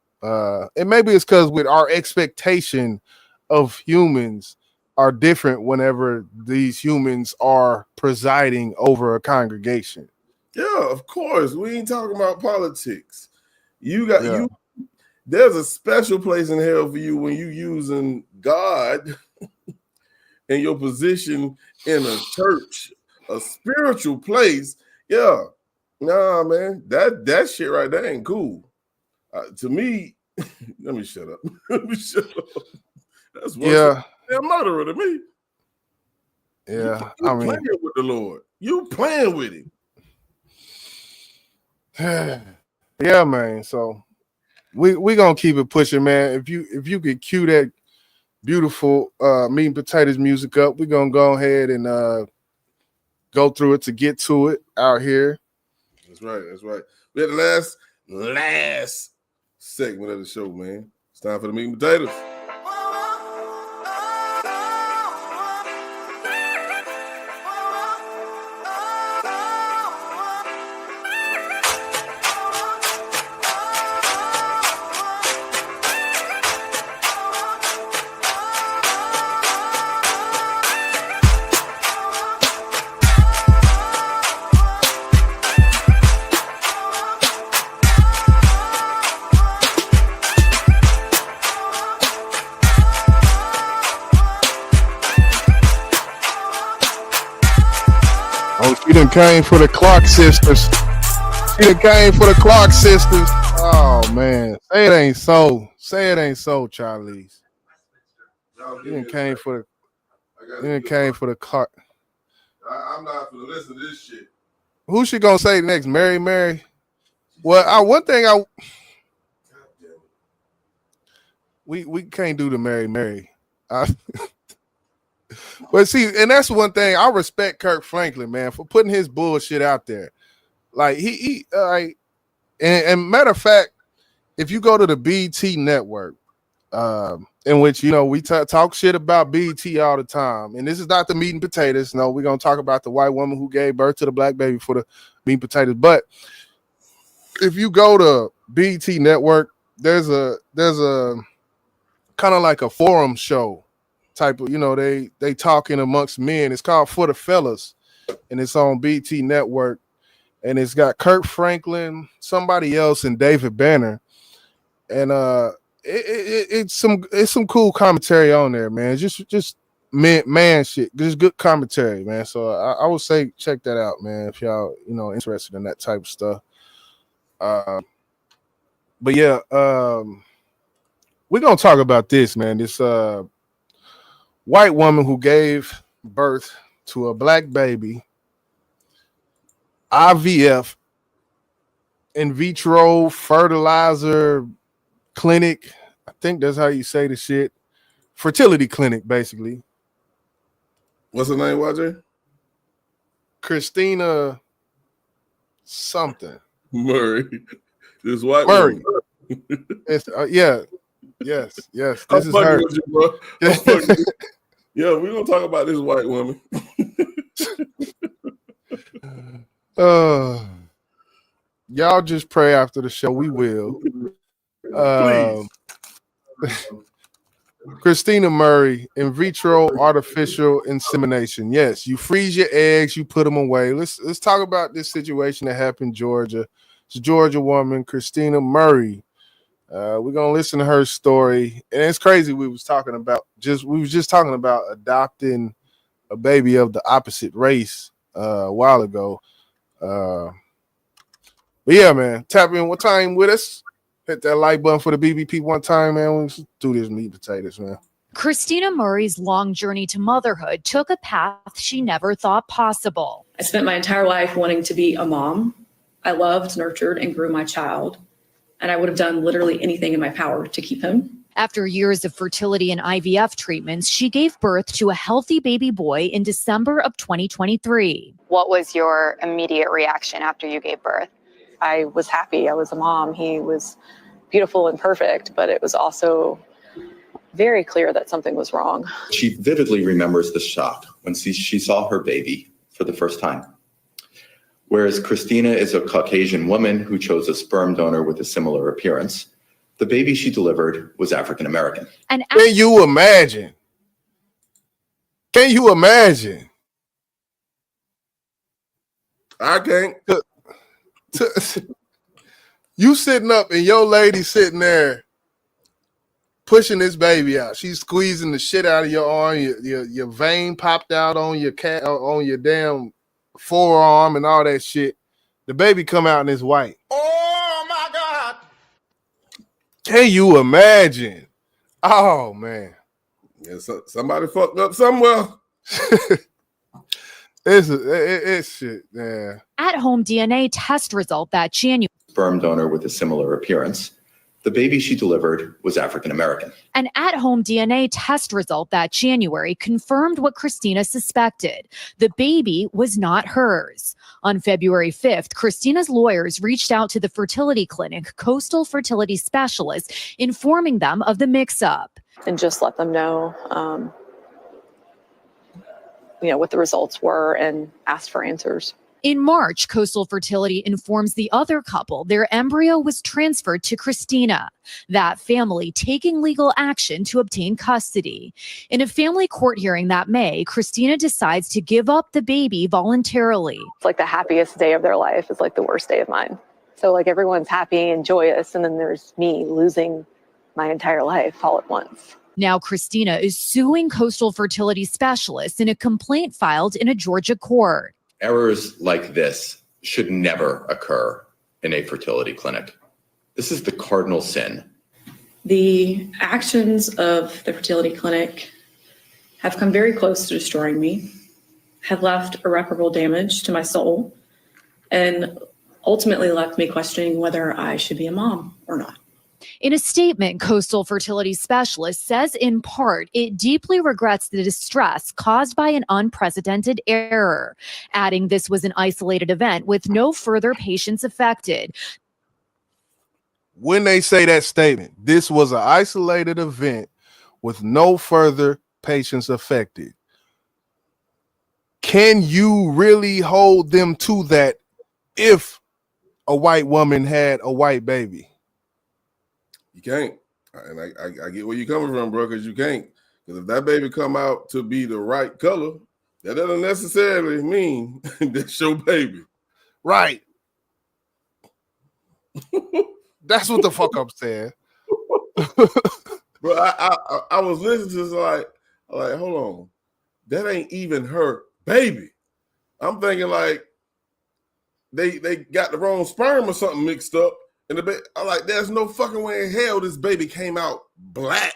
maybe it's because with our expectation of humans are different whenever these humans are presiding over a congregation. Yeah, of course. We ain't talking about politics. You. There's a special place in hell for you when you using God in your position in a church, a spiritual place. Yeah, nah, man, that shit right there ain't cool. To me, let me shut up. That's worse than a murderer to me. Yeah, you playing with the Lord. You playing with him. Yeah, man. So we gonna keep it pushing, man. If you could cue that beautiful meat and potatoes music up, we're gonna go ahead and go through it to get to it out here. That's right. We had the last segment of the show, man. It's time for the meat and potatoes. She done came for the Clark sisters. Oh man, say it ain't so. Charlize. You done came for the Clark. I'm not gonna listen to this shit. Who's she gonna say next? Mary? Well, one thing we can't do the Mary. But see, and that's one thing I respect Kirk Franklin, man, for putting his bullshit out there. Like and matter of fact, if you go to the BT network, in which we talk shit about BT all the time, and this is not the meat and potatoes. No, we're gonna talk about the white woman who gave birth to the black baby for the meat and potatoes. But if you go to BT network, there's a kind of like a forum show type of, they talking amongst men. It's called For the Fellas, and it's on BT network, and it's got Kirk Franklin, somebody else, and David Banner, and it's some cool commentary on there, man. Just man shit, just good commentary, man. So I would say check that out, man, if y'all interested in that type of stuff. But yeah, we're gonna talk about this, man. This white woman who gave birth to a black baby, IVF, in vitro fertilizer clinic. I think that's how you say the shit. Fertility clinic, basically. What's her name, YJ? Christina something. Murray. This white Murray. woman. It's, Yes. This is her. You, bro. Yeah, we're gonna talk about this white woman. Y'all just pray after the show. We will. Please. Christina Murray, in vitro artificial insemination. Yes, you freeze your eggs, you put them away. Let's talk about this situation that happened in Georgia. It's a Georgia woman, Christina Murray. We're gonna listen to her story, and it's crazy. We was just talking about adopting a baby of the opposite race a while ago. But yeah, man, tap in one time with us. Hit that like button for the BBP one time, man. Let's do this meat and potatoes, man. Christina Murray's long journey to motherhood took a path she never thought possible. I spent my entire life wanting to be a mom. I loved, nurtured, and grew my child, and I would have done literally anything in my power to keep him. After years of fertility and IVF treatments, she gave birth to a healthy baby boy in December of 2023. What was your immediate reaction after you gave birth? I was happy. I was a mom. He was beautiful and perfect, but it was also very clear that something was wrong. She vividly remembers the shock when she saw her baby for the first time. Whereas Christina is a Caucasian woman who chose a sperm donor with a similar appearance, the baby she delivered was African American. And can you imagine? Can you imagine? I can't. You sitting up and your lady sitting there pushing this baby out. She's squeezing the shit out of your arm. Your vein popped out on your on your damn forearm and all that shit. The baby come out and it's white. Oh my God. Can you imagine? Oh man. Yeah, somebody fucked up somewhere. It's shit, yeah. At-home DNA test result that January. Sperm donor with a similar appearance. The baby she delivered was African American. An at-home DNA test result that January confirmed what Christina suspected. The baby was not hers. On February 5th, Christina's lawyers reached out to the fertility clinic, Coastal Fertility Specialists, informing them of the mix-up. And just let them know, what the results were and asked for answers. In March, Coastal Fertility informs the other couple their embryo was transferred to Christina, that family taking legal action to obtain custody. In a family court hearing that May, Christina decides to give up the baby voluntarily. It's like the happiest day of their life is like the worst day of mine. So like everyone's happy and joyous, and then there's me losing my entire life all at once. Now Christina is suing Coastal Fertility Specialists in a complaint filed in a Georgia court. Errors like this should never occur in a fertility clinic. This is the cardinal sin. The actions of the fertility clinic have come very close to destroying me, have left irreparable damage to my soul, and ultimately left me questioning whether I should be a mom or not. In a statement, Coastal Fertility Specialist says in part, it deeply regrets the distress caused by an unprecedented error, adding this was an isolated event with no further patients affected. When they say that statement, this was an isolated event with no further patients affected. Can you really hold them to that if a white woman had a white baby? You can't. And I get where you're coming from, bro, because you can't. Because if that baby come out to be the right color, that doesn't necessarily mean that's your baby. Right. That's what the fuck I'm saying. Bro, I was listening to this like, hold on. That ain't even her baby. I'm thinking like they got the wrong sperm or something mixed up. And I'm like, there's no fucking way in hell this baby came out black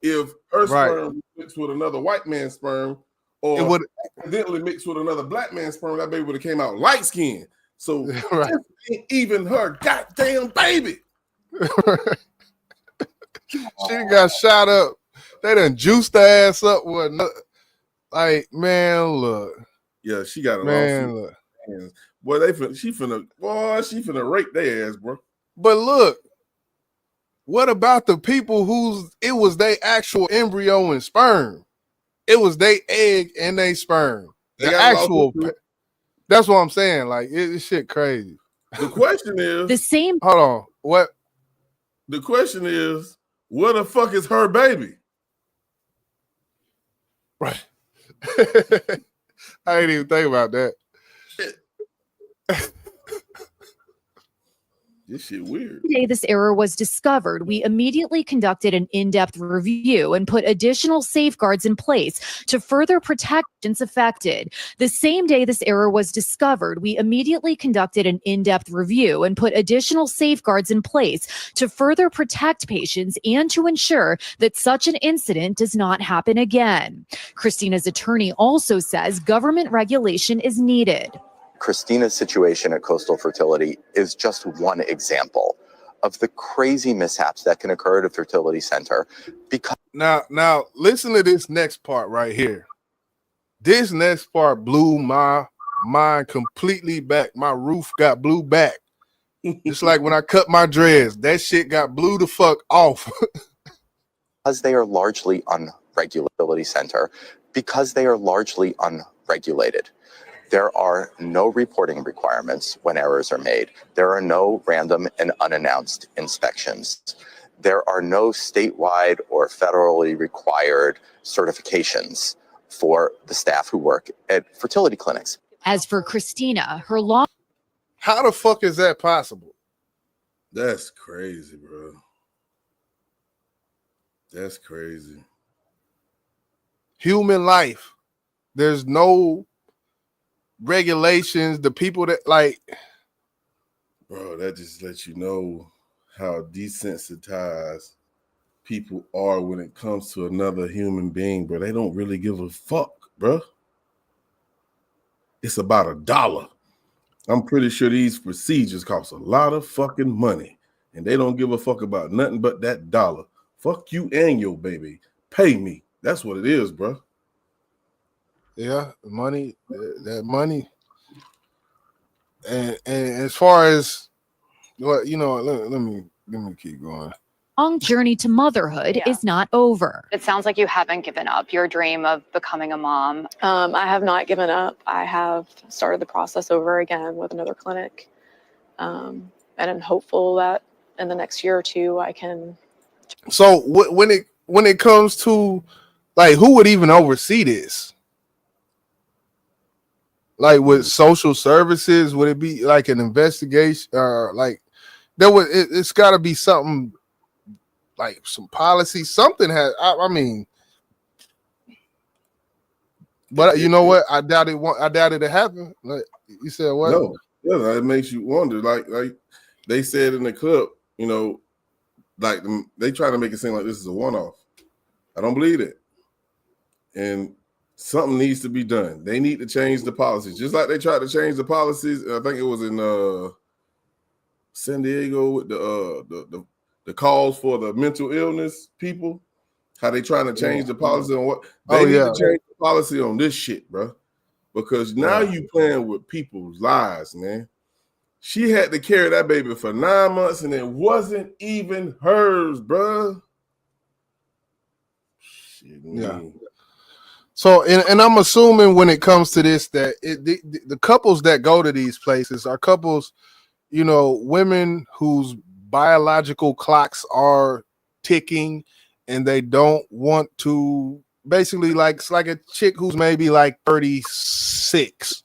if her sperm mixed with another white man's sperm, or it would accidentally mixed with another black man's sperm. That baby would have came out light skinned. So this ain't even her goddamn baby. She got shot up. They done juiced her ass up with like, man, look. Yeah, she got a man. Look. Boy, she finna rape their ass, bro. But look, what about the people it was their actual embryo and sperm? It was their egg and their sperm. The actual. That's what I'm saying. Like, it's shit crazy. The question is the same. Hold on. What? The question is, where the fuck is her baby? Right. I didn't even think about that. This shit weird. The day this error was discovered, we immediately conducted an in-depth review and put additional safeguards in place to further protect patients affected. The same day this error was discovered, we immediately conducted an in-depth review and put additional safeguards in place to further protect patients and to ensure that such an incident does not happen again. Christina's attorney also says government regulation is needed. Christina's situation at Coastal Fertility is just one example of the crazy mishaps that can occur at a fertility center. Because now listen to this next part right here. This next part blew my mind completely back. My roof got blew back. Just like when I cut my dreads, that shit got blew the fuck off. because they are largely unregulated center, because they are largely unregulated. There are no reporting requirements when errors are made. There are no random and unannounced inspections. There are no statewide or federally required certifications for the staff who work at fertility clinics. As for Christina, her law. How the fuck is that possible? That's crazy, bro. That's crazy. Human life. There's no regulations. The people that like, bro, that just lets you know how desensitized people are when it comes to another human being, bro. They don't really give a fuck, bro. It's about $1. I'm pretty sure these procedures cost a lot of fucking money, and they don't give a fuck about nothing but that $1. Fuck you and your baby. Pay me. That's what it is, bro. Yeah, money, that money. And as far as what, you know, let me keep going. Long journey to motherhood is not over. It sounds like you haven't given up your dream of becoming a mom. I have not given up. I have started the process over again with another clinic. And I'm hopeful that in the next year or two, I can. So when it comes to, like, who would even oversee this? Like with social services, would it be like an investigation, or like there would? It's got to be something, like some policy. Something has. I mean, but you know what? I doubt it. I doubt it happened. Like you said, what? No, yeah, it makes you wonder. Like they said in the clip, you know, like they try to make it seem like this is a one-off. I don't believe it. And something needs to be done. They need to change the policies, just like they tried to change the policies. I think it was in San Diego with the calls for the mental illness people. How they trying to change the policy on what they need to change the policy on this shit, bro. Because now you playing with people's lives, man. She had to carry that baby for 9 months, and it wasn't even hers, bro. Shit, yeah. So, and I'm assuming when it comes to this, that the couples that go to these places are couples, you know, women whose biological clocks are ticking, and they don't want to, basically, like, it's like a chick who's maybe like 36,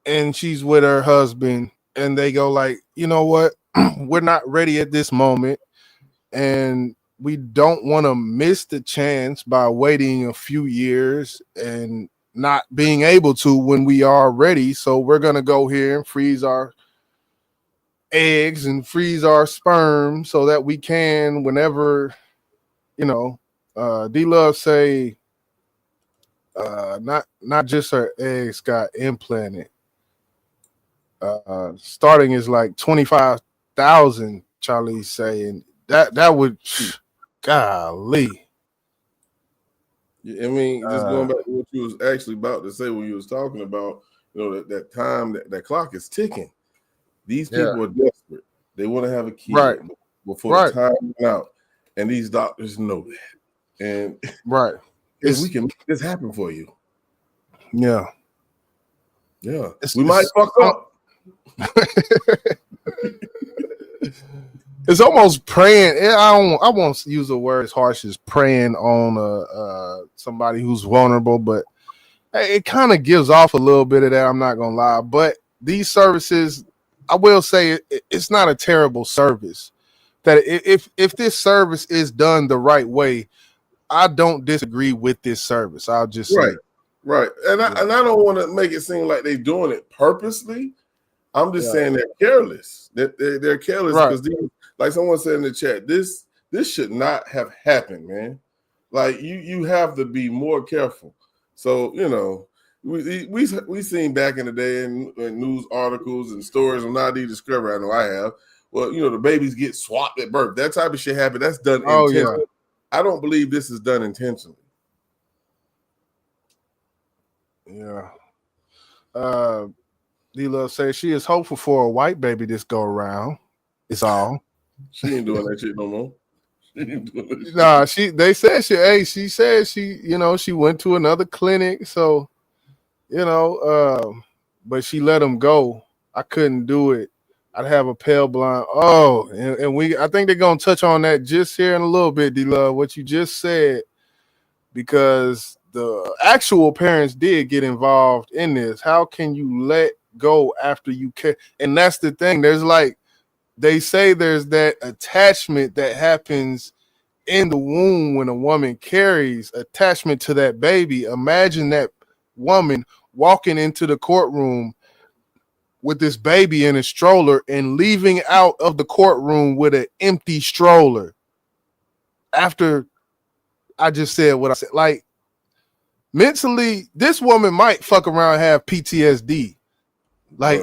and she's with her husband, and they go like, you know what, we're not ready at this moment, and we don't want to miss the chance by waiting a few years and not being able to when we are ready. So we're going to go here and freeze our eggs and freeze our sperm so that we can, whenever, you know, D-Love say, not just her eggs got implanted. Starting is like 25,000, Charlie's saying. That would... Golly. Yeah, I mean, just going back to what you was actually about to say when you was talking about, you know, that time, that clock is ticking. These people are desperate. They want to have a kid before the time runs out. And these doctors know that. And we can make this happen for you. Yeah. Yeah. We might fuck up. It's almost preying. I won't use a word as harsh as preying on somebody who's vulnerable, but it kind of gives off a little bit of that. I'm not gonna lie, but these services, I will say it's not a terrible service. That if this service is done the right way, I don't disagree with this service. I'll just say, right. And I don't want to make it seem like they're doing it purposely. I'm just saying they're careless. They're careless because, like someone said in the chat, this should not have happened, man. Like you have to be more careful. So we seen back in the day in news articles and stories on ID Discovery. I know I have. Well, the babies get swapped at birth. That type of shit happen. That's done intentionally. Yeah. I don't believe this is done intentionally. Yeah. D-Love says she is hopeful for a white baby this go around. It's all. She ain't doing that shit no more. Nah, they said she said she went to another clinic, so but she let him go. I couldn't do it. I'd have a pale blind. Oh, and I think they're gonna touch on that just here in a little bit, D-Love, what you just said, because the actual parents did get involved in this. How can you let go after you care? And that's the thing. There's they say there's that attachment that happens in the womb when a woman carries attachment to that baby. Imagine that woman walking into the courtroom with this baby in a stroller and leaving out of the courtroom with an empty stroller. After I just said what I said, like mentally, this woman might fuck around and have PTSD. Like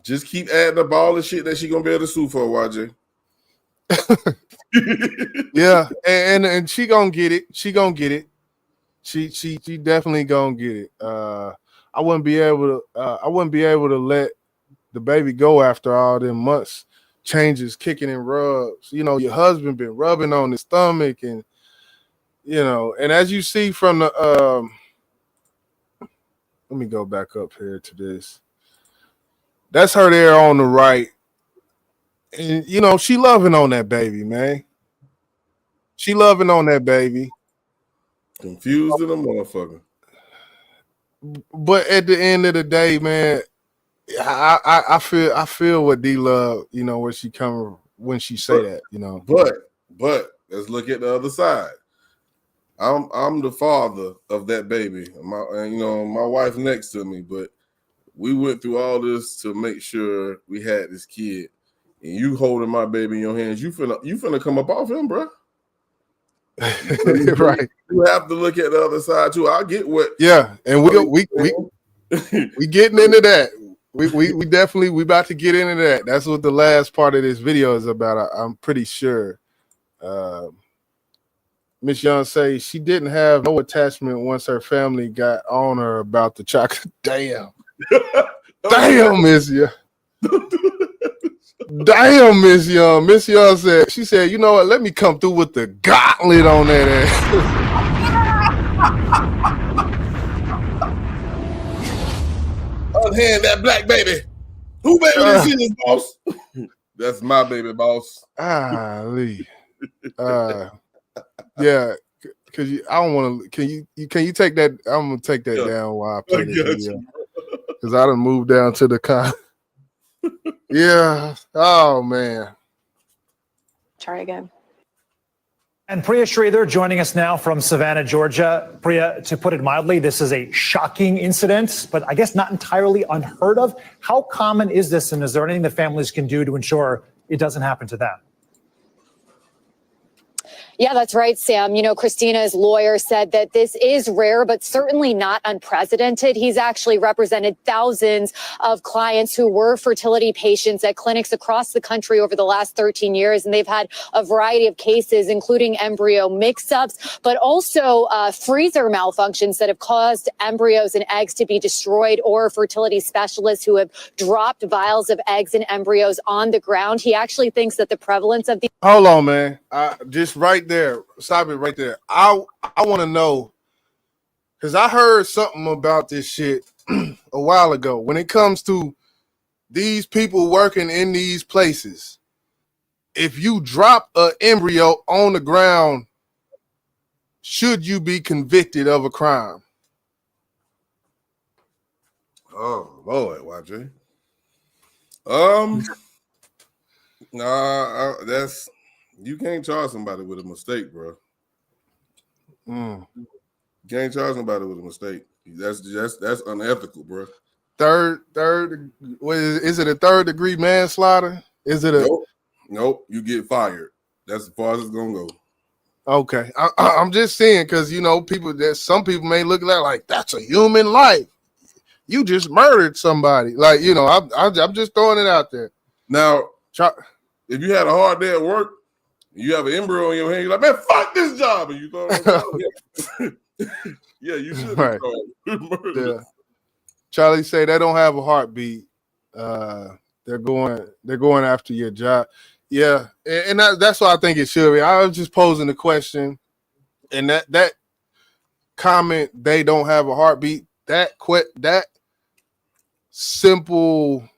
just keep adding up all the shit that she gonna be able to sue for, YJ. Yeah, and she gonna get it. She gonna get it. She definitely gonna get it. I wouldn't be able to let the baby go after all them months changes, kicking and rubs. Your husband been rubbing on his stomach, and and as you see from the let me go back up here to this. That's her there on the right. And she loving on that baby, man. She loving on that baby. Confused in a motherfucker. But at the end of the day, man, I feel what D-Love, where she coming when she say that, But let's look at the other side. I'm the father of that baby. My wife next to me, but we went through all this to make sure we had this kid. And you holding my baby in your hands, you finna come up off him, bro. Right. You have to look at the other side too. I get what. Yeah, and we getting into that. We definitely about to get into that. That's what the last part of this video is about. I'm pretty sure. Miss Young says she didn't have no attachment once her family got on her about the chocolate. Damn. Damn, Miss Young. Damn, Miss Young. Miss Young said, she said, you know what? Let me come through with the gauntlet on that ass. Unhand that black baby. Who baby is this, boss? That's my baby, boss. Lee. Yeah, because I don't want to. Can you take that? I'm gonna take that down while I play this video because I done moved down to the car. Yeah. Oh man. Try again. And Priya Sridhar joining us now from Savannah, Georgia. Priya, to put it mildly, this is a shocking incident, but I guess not entirely unheard of. How common is this, and is there anything that families can do to ensure it doesn't happen to them? Yeah, that's right, Sam. Christina's lawyer said that this is rare, but certainly not unprecedented. He's actually represented thousands of clients who were fertility patients at clinics across the country over the last 13 years. And they've had a variety of cases, including embryo mix-ups, but also freezer malfunctions that have caused embryos and eggs to be destroyed, or fertility specialists who have dropped vials of eggs and embryos on the ground. He actually thinks that the prevalence of the— Hold on, man. Just right there. Stop it right there. I want to know, because I heard something about this shit a while ago. When it comes to these people working in these places, if you drop an embryo on the ground, should you be convicted of a crime? Oh, Lord, YJ. That's you can't charge somebody with a mistake, bro. You can't charge somebody with a mistake. That's unethical, bro. Third, is it a third degree manslaughter? Is it a nope? You get fired. That's as far as it's gonna go. Okay, I'm just saying because some people may look at that like that's a human life. You just murdered somebody, like I'm just throwing it out there. Now, if you had a hard day at work, you have an embryo in your hand, you're like, man, fuck this job, and you throw it on yeah, you should be Right. murder. Yeah. Charlie say they don't have a heartbeat. They're going after your job. Yeah, and that's what I think it should be. I was just posing the question, and that comment, they don't have a heartbeat. That simple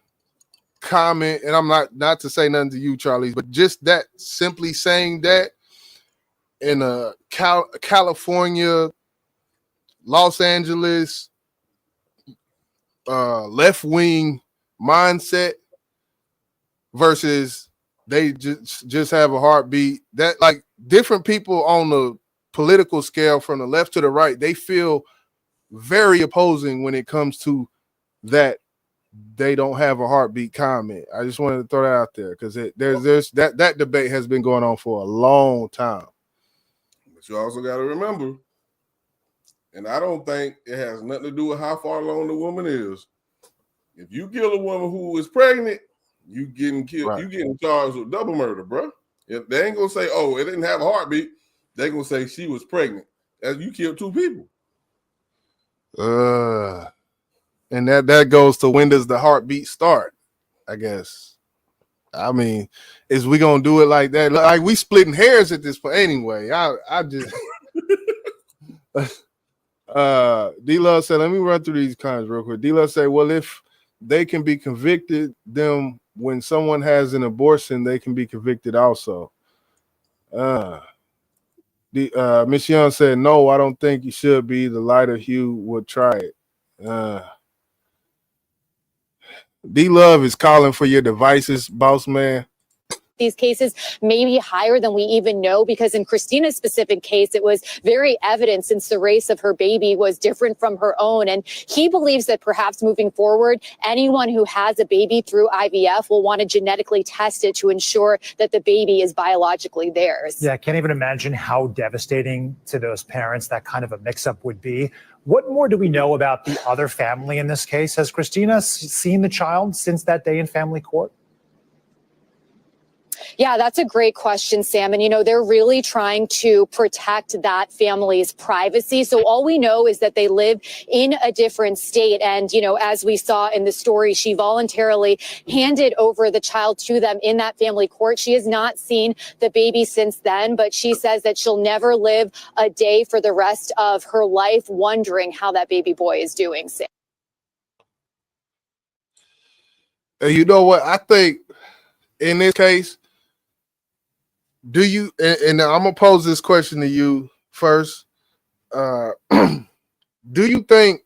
comment, and I'm not to say nothing to you, Charlie, but just that simply saying that in a California, Los Angeles left-wing mindset versus they just have a heartbeat, that like different people on the political scale from the left to the right, they feel very opposing when it comes to that they don't have a heartbeat comment. I just wanted to throw that out there because there's that debate has been going on for a long time. But you also got to remember, and I don't think it has nothing to do with how far along the woman is. If you kill a woman who is pregnant, you getting killed. Right. You getting charged with double murder, bro. If they ain't gonna say, "Oh, it didn't have a heartbeat," they gonna say she was pregnant. As you killed two people. And that goes to when does the heartbeat start? I guess. I mean, is we gonna do it like that? Like we splitting hairs at this point anyway. I just D-Love said, let me run through these comments real quick. D-Love said, well, if they can be convicted, then when someone has an abortion, they can be convicted also. Miss Young said, no, I don't think you should be. The lighter hue would try it. D-Love is calling for your devices, boss man. These cases may be higher than we even know, because in Christina's specific case, it was very evident since the race of her baby was different from her own. And he believes that perhaps moving forward, anyone who has a baby through IVF will want to genetically test it to ensure that the baby is biologically theirs. Yeah, I can't even imagine how devastating to those parents that kind of a mix-up would be. What more do we know about the other family in this case? Has Christina seen the child since that day in family court? Yeah, that's a great question, Sam. And, they're really trying to protect that family's privacy. So all we know is that they live in a different state. And, as we saw in the story, she voluntarily handed over the child to them in that family court. She has not seen the baby since then, but she says that she'll never live a day for the rest of her life wondering how that baby boy is doing, Sam. You know what? I think in this case, do you, and I'm gonna pose this question to you first. Do you think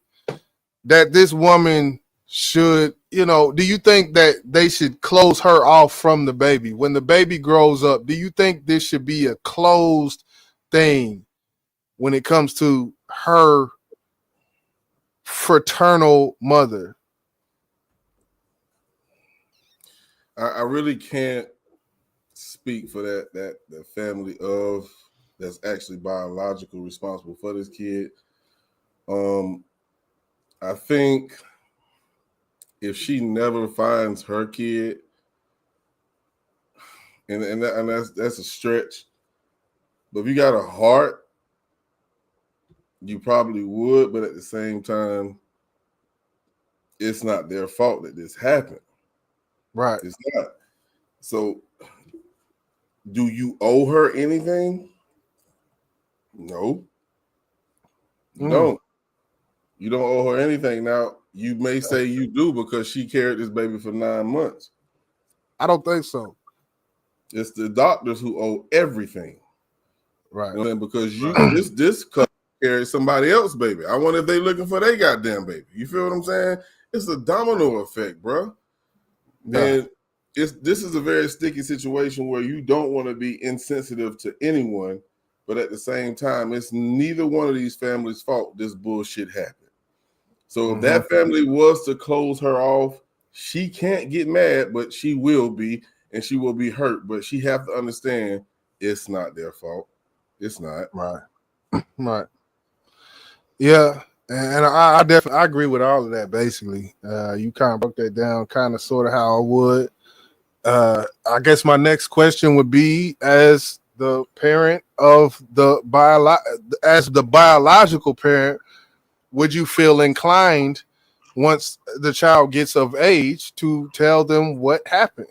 that this woman should, do you think that they should close her off from the baby when the baby grows up? Do you think this should be a closed thing when it comes to her fraternal mother? I really can't speak for that family of that's actually biologically responsible for this kid. I think if she never finds her kid, and that's a stretch, but if you got a heart, you probably would. But at the same time, it's not their fault that this happened. Right? It's not. So, do you owe her anything? No. You don't. You don't owe her anything. Now, you may say you do because she carried this baby for 9 months. I don't think so. It's the doctors who owe everything. Right. Because this couple carried somebody else's baby. I wonder if they looking for their goddamn baby. You feel what I'm saying? It's a domino effect, bro. then this is a very sticky situation where you don't want to be insensitive to anyone, but at the same time, it's neither one of these families' fault this bullshit happened. So if that family was to close her off, she can't get mad, but she will be, and she will be hurt. But she have to understand it's not their fault. It's not. Right. Right. Yeah. And I definitely agree with all of that. Basically, you kind of broke that down, kind of sort of how I would. I guess my next question would be, as the parent of the biological parent, would you feel inclined once the child gets of age to tell them what happened?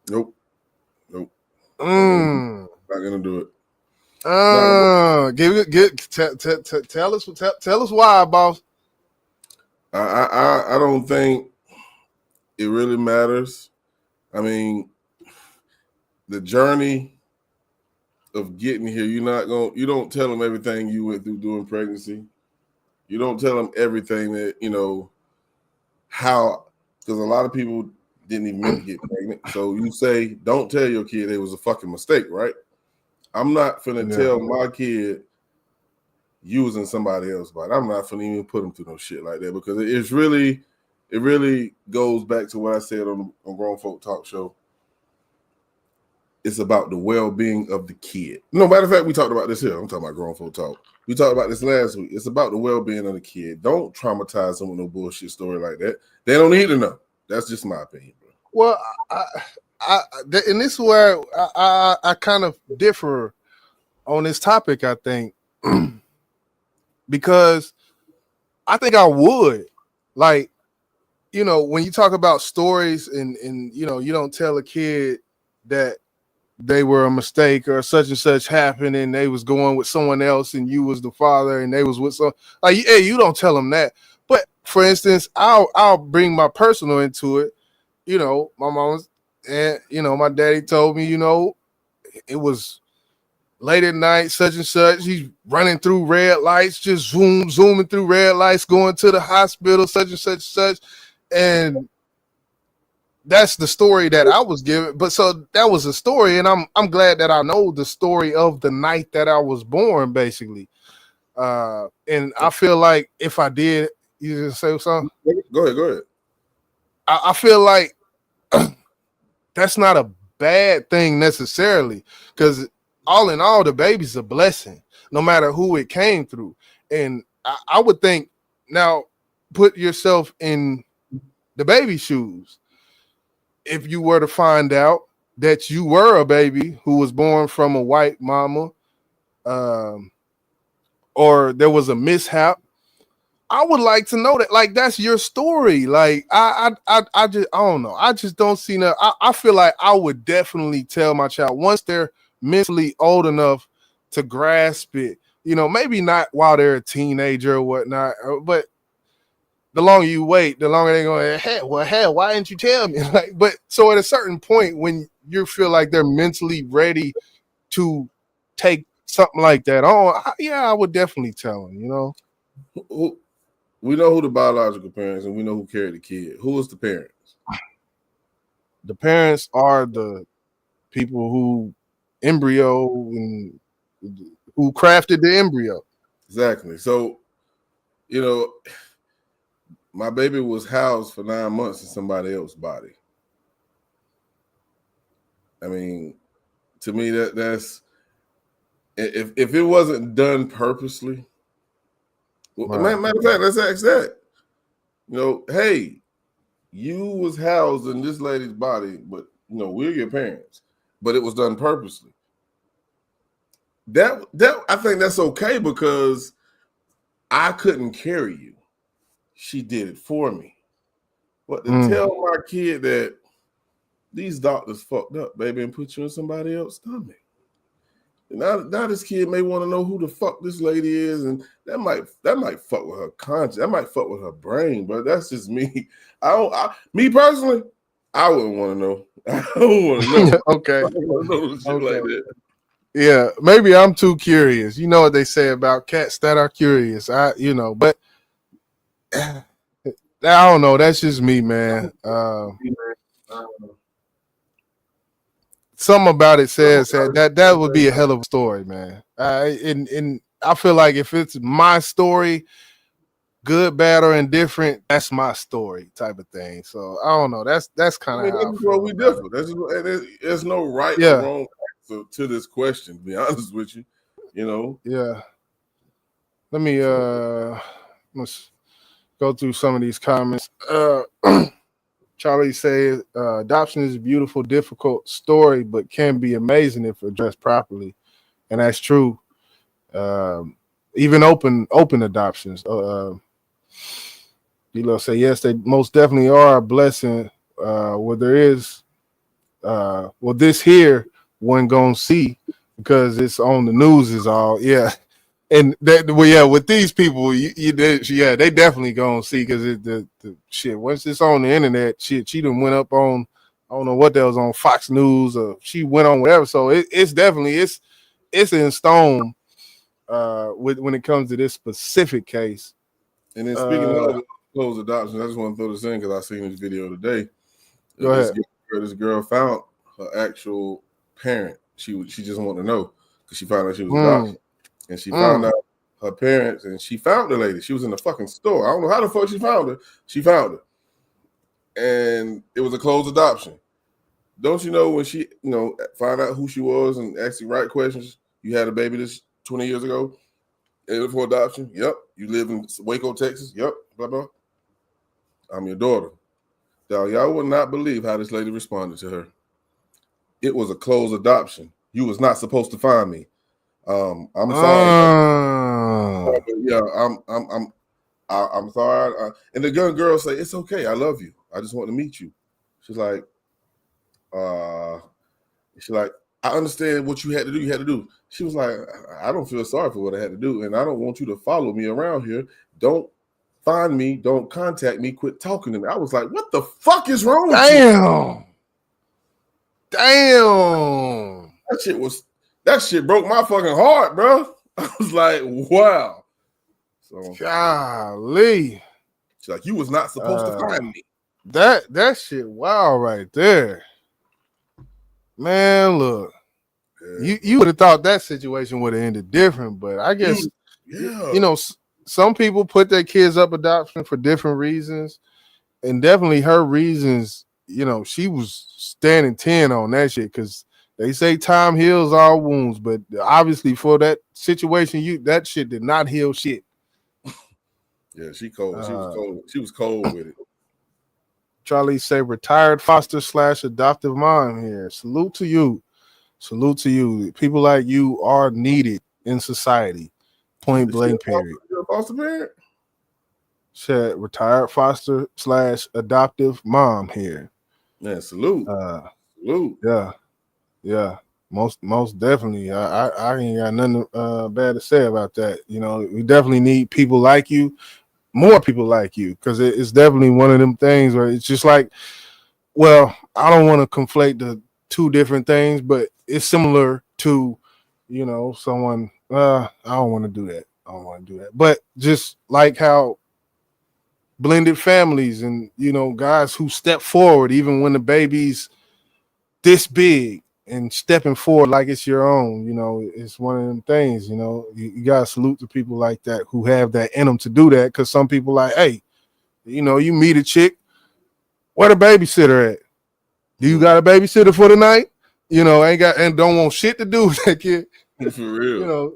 Nope. Not gonna do it. Tell us why, boss. I don't think it really matters. I mean, the journey of getting here, you don't tell them everything you went through during pregnancy. You don't tell them everything that, how, because a lot of people didn't even meant to get pregnant. So you say, don't tell your kid it was a fucking mistake, right? I'm not finna tell my kid using somebody else's body. I'm not finna even put them through no shit like that, because it really goes back to what I said on Grown Folk Talk Show. It's about the well-being of the kid. No, matter of fact, we talked about this here. I'm talking about Grown Folk Talk. We talked about this last week. It's about the well-being of the kid. Don't traumatize them with no bullshit story like that. They don't need to know. That's just my opinion, bro. Well, and this is where I kind of differ on this topic, I think, because I think I would, like, when you talk about stories and you don't tell a kid that they were a mistake or such and such happened and they was going with someone else and you was the father and they was with some, like, hey, you don't tell them that. But for instance, I'll bring my personal into it. My mom's, and my daddy told me, it was late at night, such and such. He's running through red lights, just zooming through red lights, going to the hospital, such and such. And that's the story that I was given. But so that was a story, and I'm glad that I know the story of the night that I was born, basically. And I feel like if I did, you just say something? Go ahead. I feel like that's not a bad thing necessarily, because all in all, the baby's a blessing, no matter who it came through. And I would think, now put yourself in the baby's shoes. If you were to find out that you were a baby who was born from a white mama, or there was a mishap, I would like to know that. Like, that's your story. Like, I don't know. I just don't see no. I feel like I would definitely tell my child once they're mentally old enough to grasp it. Maybe not while they're a teenager or whatnot, but the longer you wait, the longer they're going, hell, why didn't you tell me? Like, but so at a certain point when you feel like they're mentally ready to take something like that on, I would definitely tell them, We know who the biological parents and we know who carried the kid. Who is the parents? The parents are the people who embryo and who crafted the embryo. Exactly. So, my baby was housed for 9 months in somebody else's body. I mean, to me, that's if it wasn't done purposely. Well, matter of fact, let's ask that. Hey, you was housed in this lady's body, but we're your parents, but it was done purposely. That I think that's okay, because I couldn't carry you. She did it for me. But to tell my kid that these doctors fucked up, baby, and put you in somebody else's stomach. Now this kid may want to know who the fuck this lady is, and that might fuck with her conscience. That might fuck with her brain, but that's just me. Me personally, I wouldn't want to know. I don't want to know. Okay. I don't want to know shit like that. Yeah, maybe I'm too curious. You know what they say about cats that are curious. But I don't know. That's just me, man. Something about it says that would be a hell of a story, man. And I feel like if it's my story, good, bad, or indifferent, that's my story type of thing. So I don't know. That's kind of how I that's feel. where we differ. There's no right Yeah. or wrong answer to this question. To be honest with you, you know. Yeah. Let me let's go through some of these comments. Charlie says adoption is a beautiful, difficult story, but can be amazing if addressed properly, and that's true. Even open adoptions. D'Lo say yes, they most definitely are a blessing. Where there is, this here one gonna see because it's on the news is all. Yeah. And that, well, yeah, with these people, they definitely gonna see because the shit once it's on the internet, shit, she done went up on, I don't know what that was on Fox News or she went on whatever. So it's definitely it's in stone when it comes to this specific case. And then speaking of closed adoption, I just want to throw this in because I seen this video today. Go ahead. This girl found her actual parent. She just wanted to know because she found out she was adopted. And she found out her parents, and she found the lady. She was in the fucking store. I don't know how the fuck she found her. She found her. And it was a closed adoption. Don't you know when she, found out who she was and asked the right questions, you had a baby this 20 years ago, and it was for adoption? Yep. You live in Waco, Texas? Yep. Blah, blah. I'm your daughter. Y'all would not believe how this lady responded to her. It was a closed adoption. You was not supposed to find me. I'm sorry. Yeah, I'm sorry. And the young girl say, "It's okay. I love you. I just want to meet you." She's like, I understand what you had to do. You had to do. She was like, I don't feel sorry for what I had to do, and I don't want you to follow me around here. Don't find me. Don't contact me. Quit talking to me. I was like, what the fuck is wrong with you? Damn. That shit broke my fucking heart, bro. I was like, wow. So golly. She's like, you was not supposed to find me. That shit wow right there. Man, look. You would have thought that situation would have ended different, but I guess some people put their kids up adoption for different reasons. And definitely her reasons, she was standing 10 on that shit because they say time heals all wounds, but obviously for that situation, that shit did not heal shit. Yeah, she cold. She was cold. She was cold with it. Charlie say retired foster / adoptive mom here. Salute to you. Salute to you. People like you are needed in society. Point blank, period. You're a foster parent? Said retired foster / adoptive mom here. Man, salute. Salute. Yeah. Most definitely. I ain't got nothing bad to say about that. We definitely need people like you, more people like you, because it's definitely one of them things where it's just like, well, I don't want to conflate the two different things, but it's similar to, someone. I don't want to do that. But just like how blended families and guys who step forward even when the baby's this big and stepping forward like it's your own, it's one of them things. You gotta salute to people like that who have that in them to do that, because some people like, hey, you meet a chick, where the babysitter at? Do you got a babysitter for the night? Ain't got and don't want shit to do with that kid. For real.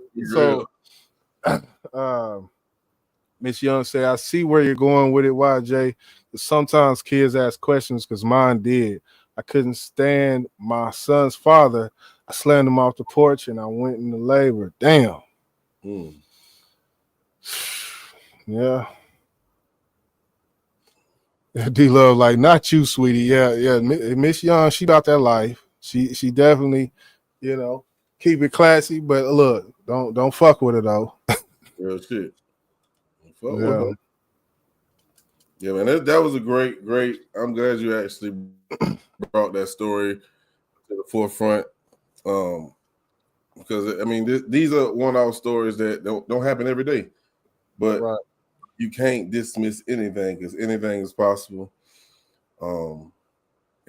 Miss Young say, I see where you're going with it, YJ. But sometimes kids ask questions because mine did. I couldn't stand my son's father. I slammed him off the porch and I went into labor. Damn. Yeah. D-Love like, not you, sweetie. Yeah. Miss Young, she got that life. She definitely, keep it classy. But look, don't fuck with her though. Real shit. Yeah, man, that was a great. I'm glad you actually brought that story to the forefront, because I mean, these are one-off stories that don't happen every day, but you can't dismiss anything because anything is possible. And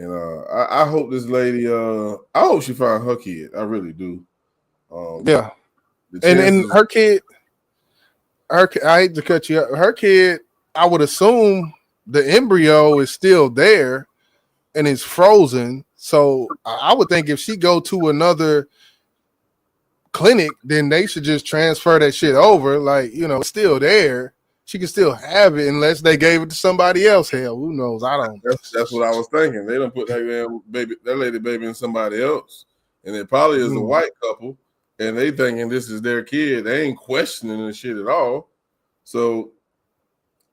And I hope this lady, I hope she find her kid. I really do. Yeah. And her kid, I hate to cut you up. Her kid, I would assume the embryo is still there and it's frozen. So I would think if she go to another clinic, then they should just transfer that shit over. Like, you know, it's still there. She can still have it unless they gave it to somebody else. Hell, who knows? I don't. That's what I was thinking. They don't put that lady baby in somebody else, and it probably is a white couple, and they thinking this is their kid. They ain't questioning the shit at all. So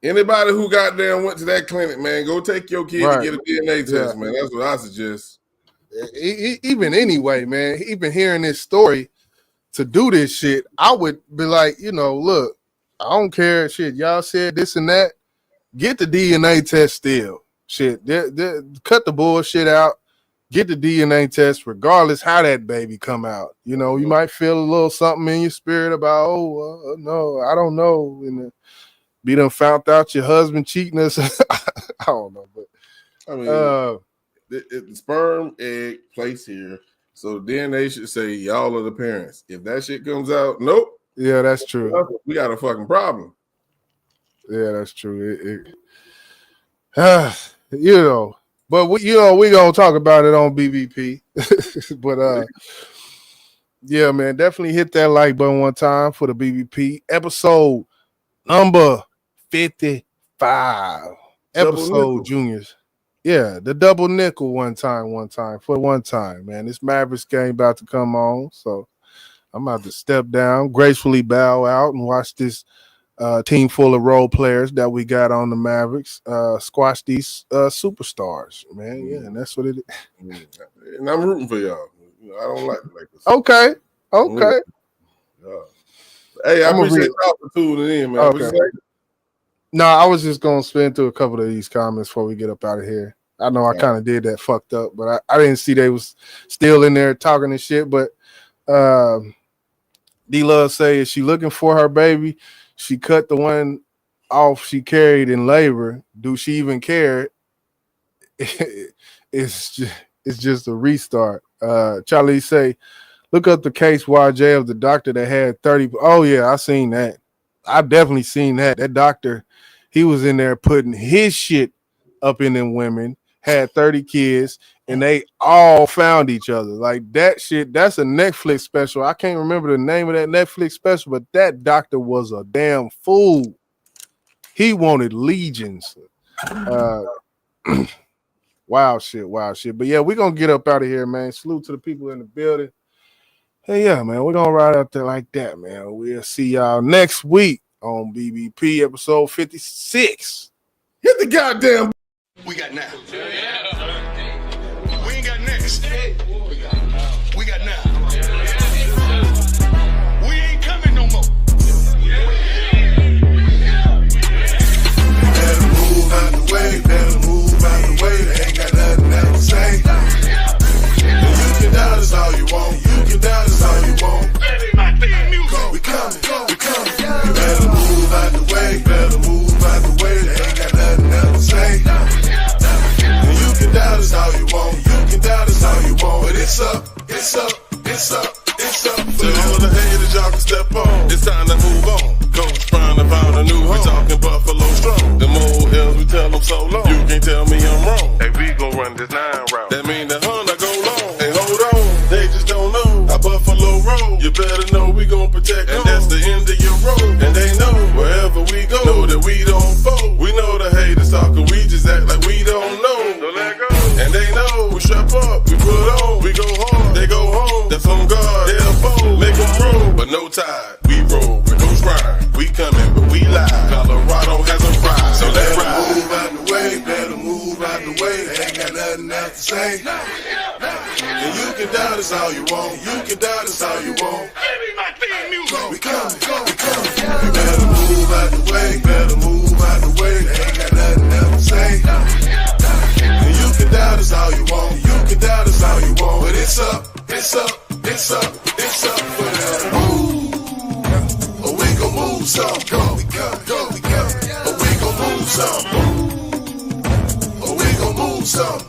anybody who goddamn went to that clinic, man, go take your kid to get a DNA test, man. That's what I suggest. Even anyway, man, even hearing this story to do this shit, I would be like, you know, look. I don't care. Shit, y'all said this and that. Get the DNA test still. Shit, cut the bullshit out. Get the DNA test, regardless how that baby come out. You know, you might feel a little something in your spirit about, no, I don't know. And be done found out your husband cheating us. I don't know, but I mean, the sperm egg place here, so DNA should say y'all are the parents. If that shit comes out, nope. Yeah, that's true. We got a fucking problem. Yeah, that's true. You know, but we gonna talk about it on BBP. But yeah, man, definitely hit that like button one time for the BBP episode number 55. Episode juniors. Yeah, the double nickel one time, man. This Mavericks game about to come on, so I'm about to step down, gracefully bow out, and watch this team full of role players that we got on the Mavericks squash these superstars, man. Yeah, and that's what it is. And I'm rooting for y'all. You know, I don't like the Lakers. Okay. Hey, I appreciate y'all for tuning in, man. Okay. No, I was just gonna spin through a couple of these comments before we get up out of here. I know I kind of did that fucked up, but I didn't see they was still in there talking and shit. But D-Love say, is she looking for her baby? She cut the one off she carried in labor. Do she even care? It's just a restart. Charlie say, look up the case YJ of the doctor that had 30. Oh yeah, I seen that. I definitely seen that. That doctor, he was in there putting his shit up in them women, had 30 kids, and they all found each other. Like that shit, that's a Netflix special. I can't remember the name of that Netflix special, but that doctor was a damn fool. He wanted legions. Wild shit. But yeah, we're gonna get up out of here, man. Salute to the people in the building. Hey, yeah, man, we're gonna ride out there like that, man. We'll see y'all next week on BBP episode 56. Hit the goddamn. We got now. We ain't got next. We got now. We ain't coming no more. Better move out the way. They ain't got nothing else to say. You can doubt us all you want. We coming. You better move out the way. They ain't got nothing else to say. You can doubt us all you want. But it's up. To all the haters, y'all can step on. It's time to move on. Coach trying to find a new home. We talking Buffalo strong. Them old L's, we tell them so long. You can't tell me I'm wrong. Hey, we gon' run this 9 round. That mean the 100 go long. Hey, hold on, they just don't know how Buffalo roll. You better know we gon' protect them. And that's the end of your road. And they know wherever we go, know that we don't fold. We know the haters talking, we just act like we don't know. So let go. And they know we strap up, we put on, we go hard, they go home. That's on guard, they'll fold, make them roll. But no tide, we roll with no ride. We coming, but we live. Colorado has a ride, so let's ride. Better move out the way. They ain't got nothing else to say. And you can doubt us all you want. Baby, my theme music. We coming. You better move out the way. They ain't got nothing else to say. And you can doubt us all you want. But it's up for them. Or we gon' move some. Or we gon' move some.